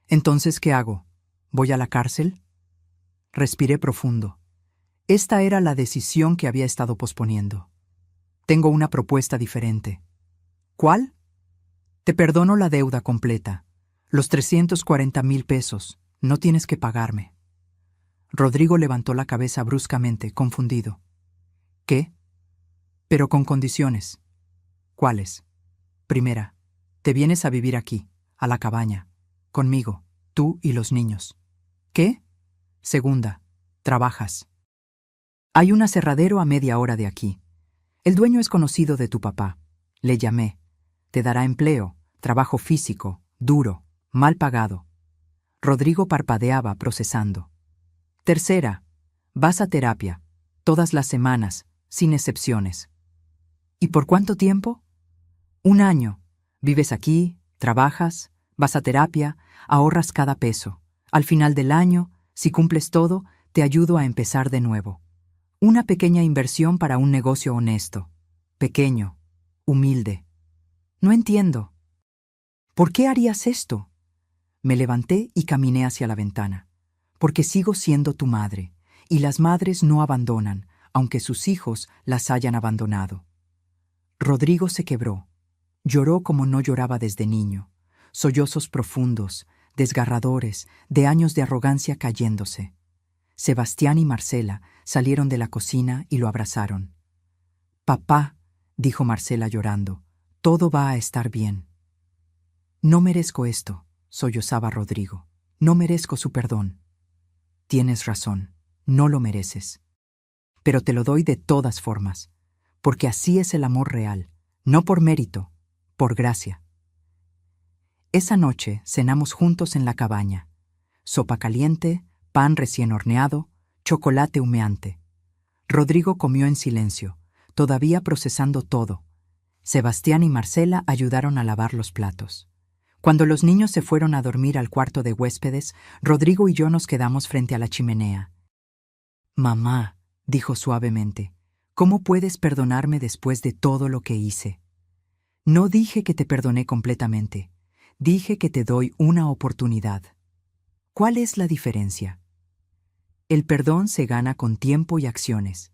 Entonces, ¿qué hago? ¿Voy a la cárcel? Respiré profundo. Esta era la decisión que había estado posponiendo. Tengo una propuesta diferente. ¿Cuál? Te perdono la deuda completa. Los 340,000 pesos. No tienes que pagarme. Rodrigo levantó la cabeza bruscamente, confundido. ¿Qué? Pero con condiciones. ¿Cuáles? Primera, te vienes a vivir aquí, a la cabaña, conmigo, tú y los niños. ¿Qué? Segunda, trabajas. Hay un aserradero a media hora de aquí. El dueño es conocido de tu papá. Le llamé. Te dará empleo, trabajo físico, duro, mal pagado. Rodrigo parpadeaba procesando. Tercera, vas a terapia, todas las semanas, sin excepciones. ¿Y por cuánto tiempo? 1 año. Vives aquí, trabajas, vas a terapia, ahorras cada peso. Al final del año, si cumples todo, te ayudo a empezar de nuevo. Una pequeña inversión para un negocio honesto. Pequeño, humilde. No entiendo. ¿Por qué harías esto? Me levanté y caminé hacia la ventana. Porque sigo siendo tu madre, y las madres no abandonan, aunque sus hijos las hayan abandonado. Rodrigo se quebró. Lloró como no lloraba desde niño. Sollozos profundos, desgarradores, de años de arrogancia cayéndose. Sebastián y Marcela salieron de la cocina y lo abrazaron. «Papá», dijo Marcela llorando, «todo va a estar bien». «No merezco esto», sollozaba Rodrigo. «No merezco su perdón». «Tienes razón, no lo mereces. Pero te lo doy de todas formas, porque así es el amor real, no por mérito, por gracia». Esa noche cenamos juntos en la cabaña. Sopa caliente, pan recién horneado, chocolate humeante. Rodrigo comió en silencio, todavía procesando todo. Sebastián y Marcela ayudaron a lavar los platos. Cuando los niños se fueron a dormir al cuarto de huéspedes, Rodrigo y yo nos quedamos frente a la chimenea. «Mamá», dijo suavemente, «¿cómo puedes perdonarme después de todo lo que hice?» «No dije que te perdoné completamente. Dije que te doy una oportunidad». «¿Cuál es la diferencia?» «El perdón se gana con tiempo y acciones.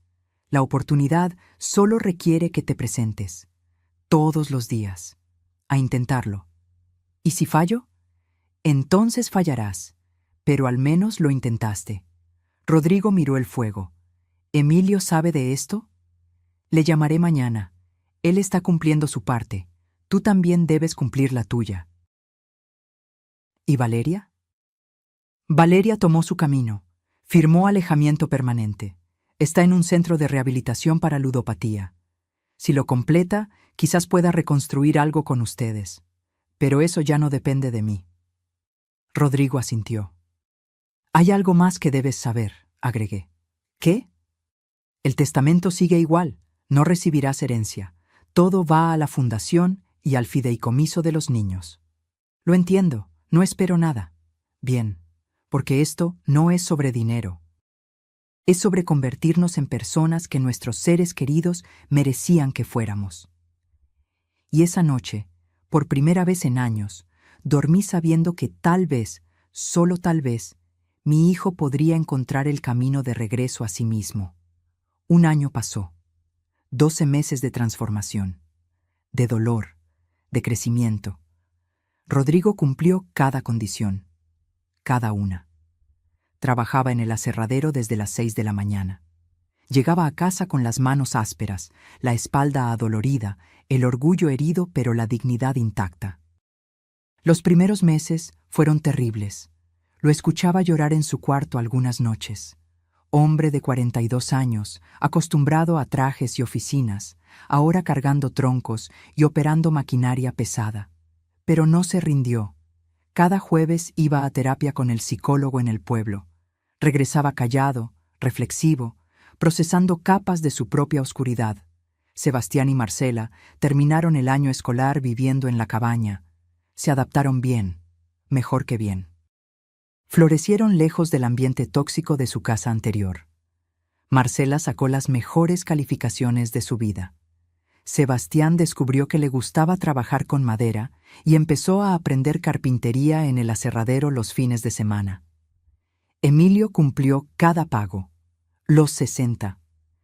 La oportunidad solo requiere que te presentes, todos los días, a intentarlo. ¿Y si fallo? Entonces fallarás, pero al menos lo intentaste». Rodrigo miró el fuego. «¿Emilio sabe de esto?» «Le llamaré mañana. Él está cumpliendo su parte. Tú también debes cumplir la tuya». ¿Y Valeria? Valeria tomó su camino. Firmó alejamiento permanente. Está en un centro de rehabilitación para ludopatía. Si lo completa, quizás pueda reconstruir algo con ustedes. Pero eso ya no depende de mí. Rodrigo asintió. «Hay algo más que debes saber», agregué. «¿Qué?» «El testamento sigue igual. No recibirás herencia. Todo va a la fundación y al fideicomiso de los niños». «Lo entiendo. No espero nada». «Bien, porque esto no es sobre dinero. Es sobre convertirnos en personas que nuestros seres queridos merecían que fuéramos». Y esa noche, por primera vez en años, dormí sabiendo que tal vez, solo tal vez, mi hijo podría encontrar el camino de regreso a sí mismo. 1 año pasó. 12 meses de transformación, de dolor, de crecimiento. Rodrigo cumplió cada condición, cada una. Trabajaba en el aserradero desde las 6 de la mañana. Llegaba a casa con las manos ásperas, la espalda adolorida, el orgullo herido pero la dignidad intacta. Los primeros meses fueron terribles. Lo escuchaba llorar en su cuarto algunas noches. Hombre de 42 años, acostumbrado a trajes y oficinas, ahora cargando troncos y operando maquinaria pesada. Pero no se rindió. Cada jueves iba a terapia con el psicólogo en el pueblo. Regresaba callado, reflexivo, procesando capas de su propia oscuridad. Sebastián y Marcela terminaron el año escolar viviendo en la cabaña. Se adaptaron bien, mejor que bien. Florecieron lejos del ambiente tóxico de su casa anterior. Marcela sacó las mejores calificaciones de su vida. Sebastián descubrió que le gustaba trabajar con madera y empezó a aprender carpintería en el aserradero los fines de semana. Emilio cumplió cada pago, los 60,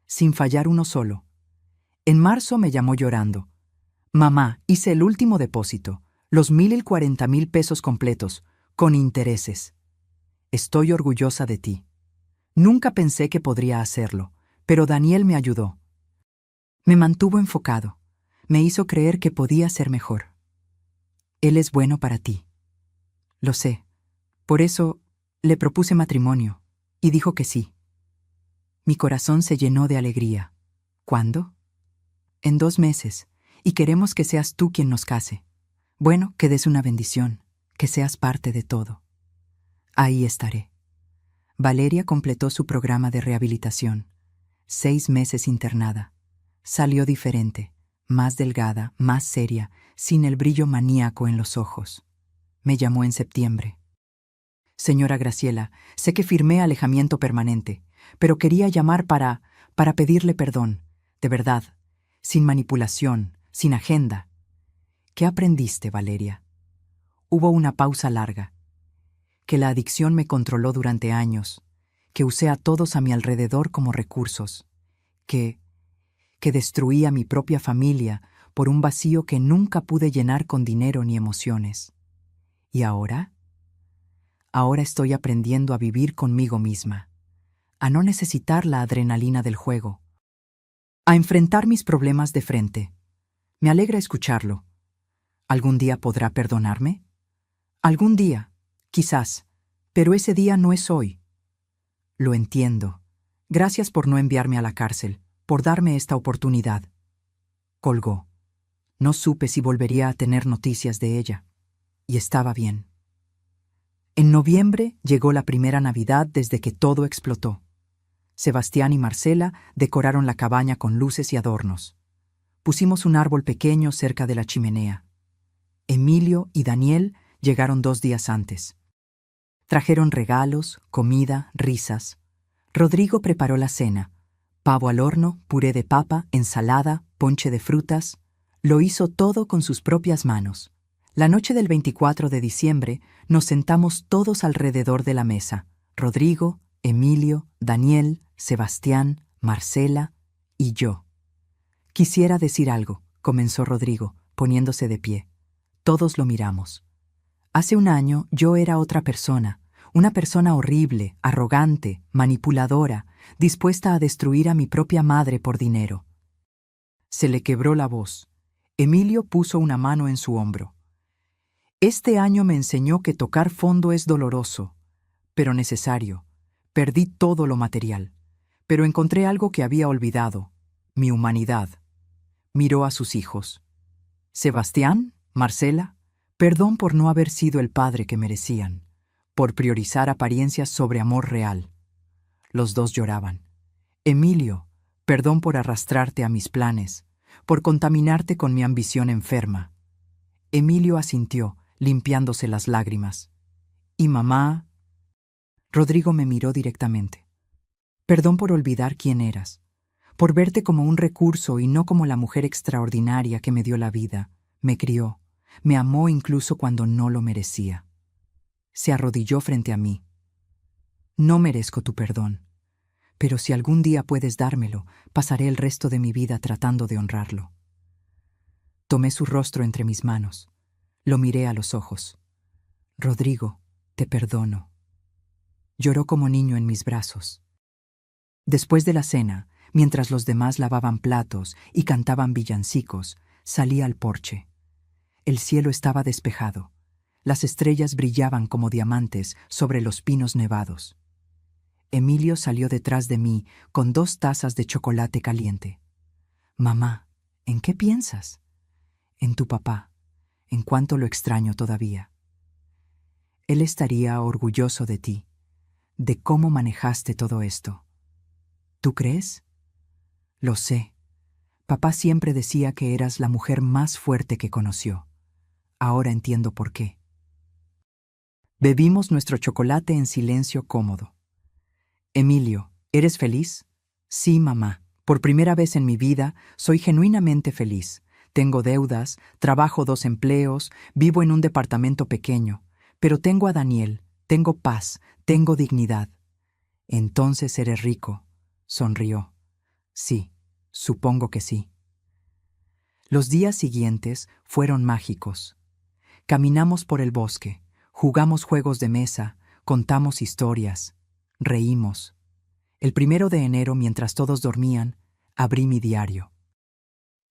sin fallar uno solo. En marzo me llamó llorando. «Mamá, hice el último depósito, los 1,040,000 pesos completos, con intereses. Estoy orgullosa de ti. Nunca pensé que podría hacerlo, pero Daniel me ayudó. Me mantuvo enfocado, me hizo creer que podía ser mejor. Él es bueno para ti». «Lo sé. Por eso le propuse matrimonio, y dijo que sí». Mi corazón se llenó de alegría. «¿Cuándo?» «En 2 meses, y queremos que seas tú quien nos case. Bueno, que des una bendición, que seas parte de todo». «Ahí estaré». Valeria completó su programa de rehabilitación. 6 meses internada. Salió diferente, más delgada, más seria, sin el brillo maníaco en los ojos. Me llamó en septiembre. Señora Graciela, sé que firmé alejamiento permanente, pero quería llamar para pedirle perdón, de verdad, sin manipulación, sin agenda. ¿Qué aprendiste, Valeria? Hubo una pausa larga. Que la adicción me controló durante años, que usé a todos a mi alrededor como recursos, que destruí a mi propia familia por un vacío que nunca pude llenar con dinero ni emociones. ¿Y ahora? Ahora estoy aprendiendo a vivir conmigo misma, a no necesitar la adrenalina del juego, a enfrentar mis problemas de frente. Me alegra escucharlo. ¿Algún día podrá perdonarme? Algún día, quizás, pero ese día no es hoy. Lo entiendo. Gracias por no enviarme a la cárcel, por darme esta oportunidad. Colgó. No supe si volvería a tener noticias de ella. Y estaba bien. En noviembre llegó la primera Navidad desde que todo explotó. Sebastián y Marcela decoraron la cabaña con luces y adornos. Pusimos un árbol pequeño cerca de la chimenea. Emilio y Daniel llegaron 2 días antes. Trajeron regalos, comida, risas. Rodrigo preparó la cena. Pavo al horno, puré de papa, ensalada, ponche de frutas. Lo hizo todo con sus propias manos. La noche del 24 de diciembre nos sentamos todos alrededor de la mesa. Rodrigo, Emilio, Daniel, Sebastián, Marcela y yo. Quisiera decir algo, comenzó Rodrigo, poniéndose de pie. Todos lo miramos. Hace un año yo era otra persona, una persona horrible, arrogante, manipuladora, dispuesta a destruir a mi propia madre por dinero. Se le quebró la voz. Emilio puso una mano en su hombro. Este año me enseñó que tocar fondo es doloroso, pero necesario. Perdí todo lo material, pero encontré algo que había olvidado, mi humanidad. Miró a sus hijos. Sebastián, Marcela, perdón por no haber sido el padre que merecían, por priorizar apariencias sobre amor real. Los dos lloraban. Emilio, perdón por arrastrarte a mis planes, por contaminarte con mi ambición enferma. Emilio asintió, limpiándose las lágrimas. ¿Y mamá? Rodrigo me miró directamente. Perdón por olvidar quién eras, por verte como un recurso y no como la mujer extraordinaria que me dio la vida, me crió, me amó incluso cuando no lo merecía. Se arrodilló frente a mí. No merezco tu perdón, pero si algún día puedes dármelo, pasaré el resto de mi vida tratando de honrarlo. Tomé su rostro entre mis manos. Lo miré a los ojos. Rodrigo, te perdono. Lloró como niño en mis brazos. Después de la cena, mientras los demás lavaban platos y cantaban villancicos, salí al porche. El cielo estaba despejado. Las estrellas brillaban como diamantes sobre los pinos nevados. Emilio salió detrás de mí con 2 tazas de chocolate caliente. Mamá, ¿en qué piensas? En tu papá, en cuánto lo extraño todavía. Él estaría orgulloso de ti, de cómo manejaste todo esto. ¿Tú crees? Lo sé. Papá siempre decía que eras la mujer más fuerte que conoció. Ahora entiendo por qué. Bebimos nuestro chocolate en silencio cómodo. Emilio, ¿eres feliz? Sí, mamá. Por primera vez en mi vida, soy genuinamente feliz. Tengo deudas, trabajo 2 empleos, vivo en un departamento pequeño, pero tengo a Daniel, tengo paz, tengo dignidad. Entonces eres rico, sonrió. Sí, supongo que sí. Los días siguientes fueron mágicos. Caminamos por el bosque, jugamos juegos de mesa, contamos historias, reímos. El 1 de enero, mientras todos dormían, abrí mi diario.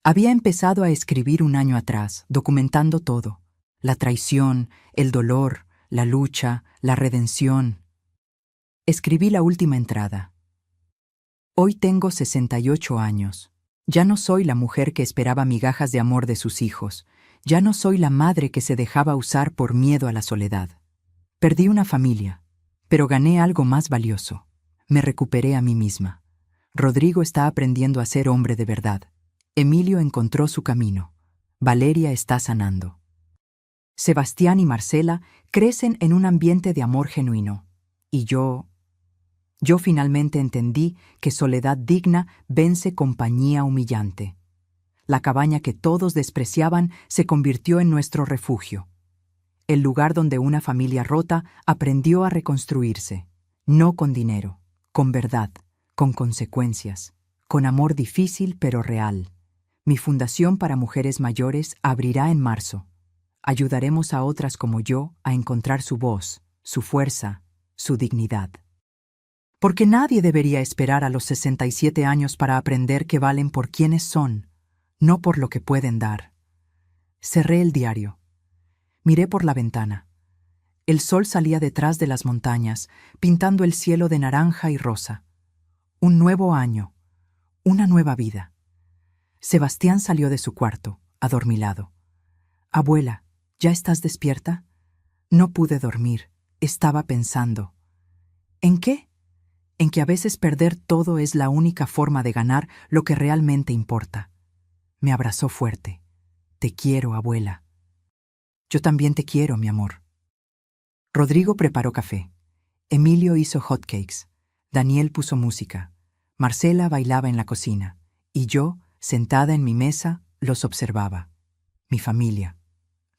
Había empezado a escribir un año atrás, documentando todo. La traición, el dolor, la lucha, la redención. Escribí la última entrada. Hoy tengo 68 años. Ya no soy la mujer que esperaba migajas de amor de sus hijos. Ya no soy la madre que se dejaba usar por miedo a la soledad. Perdí una familia. Pero gané algo más valioso. Me recuperé a mí misma. Rodrigo está aprendiendo a ser hombre de verdad. Emilio encontró su camino. Valeria está sanando. Sebastián y Marcela crecen en un ambiente de amor genuino. Y yo finalmente entendí que soledad digna vence compañía humillante. La cabaña que todos despreciaban se convirtió en nuestro refugio. El lugar donde una familia rota aprendió a reconstruirse, no con dinero, con verdad, con consecuencias, con amor difícil pero real. Mi fundación para mujeres mayores abrirá en marzo. Ayudaremos a otras como yo a encontrar su voz, su fuerza, su dignidad. Porque nadie debería esperar a los 67 años para aprender que valen por quienes son, no por lo que pueden dar. Cerré el diario. Miré por la ventana. El sol salía detrás de las montañas, pintando el cielo de naranja y rosa. Un nuevo año, una nueva vida. Sebastián salió de su cuarto, adormilado. «Abuela, ¿ya estás despierta?» No pude dormir, estaba pensando. ¿En qué? En que a veces perder todo es la única forma de ganar lo que realmente importa. Me abrazó fuerte. «Te quiero, abuela». «Yo también te quiero, mi amor». Rodrigo preparó café. Emilio hizo hotcakes. Daniel puso música. Marcela bailaba en la cocina. Y yo, sentada en mi mesa, los observaba. Mi familia.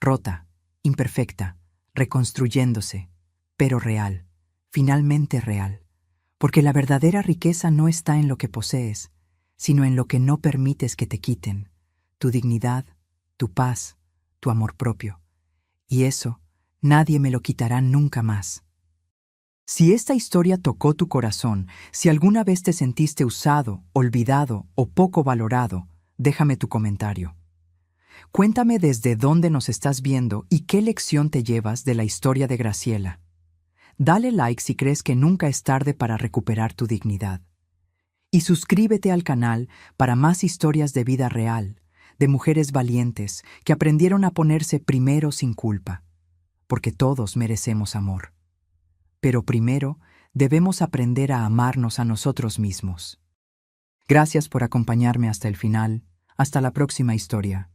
Rota, imperfecta, reconstruyéndose, pero real, finalmente real. Porque la verdadera riqueza no está en lo que posees, sino en lo que no permites que te quiten. Tu dignidad, tu paz, tu amor propio. Y eso, nadie me lo quitará nunca más. Si esta historia tocó tu corazón, si alguna vez te sentiste usado, olvidado o poco valorado, déjame tu comentario. Cuéntame desde dónde nos estás viendo y qué lección te llevas de la historia de Graciela. Dale like si crees que nunca es tarde para recuperar tu dignidad. Y suscríbete al canal para más historias de vida real, de mujeres valientes que aprendieron a ponerse primero sin culpa. Porque todos merecemos amor. Pero primero debemos aprender a amarnos a nosotros mismos. Gracias por acompañarme hasta el final. Hasta la próxima historia.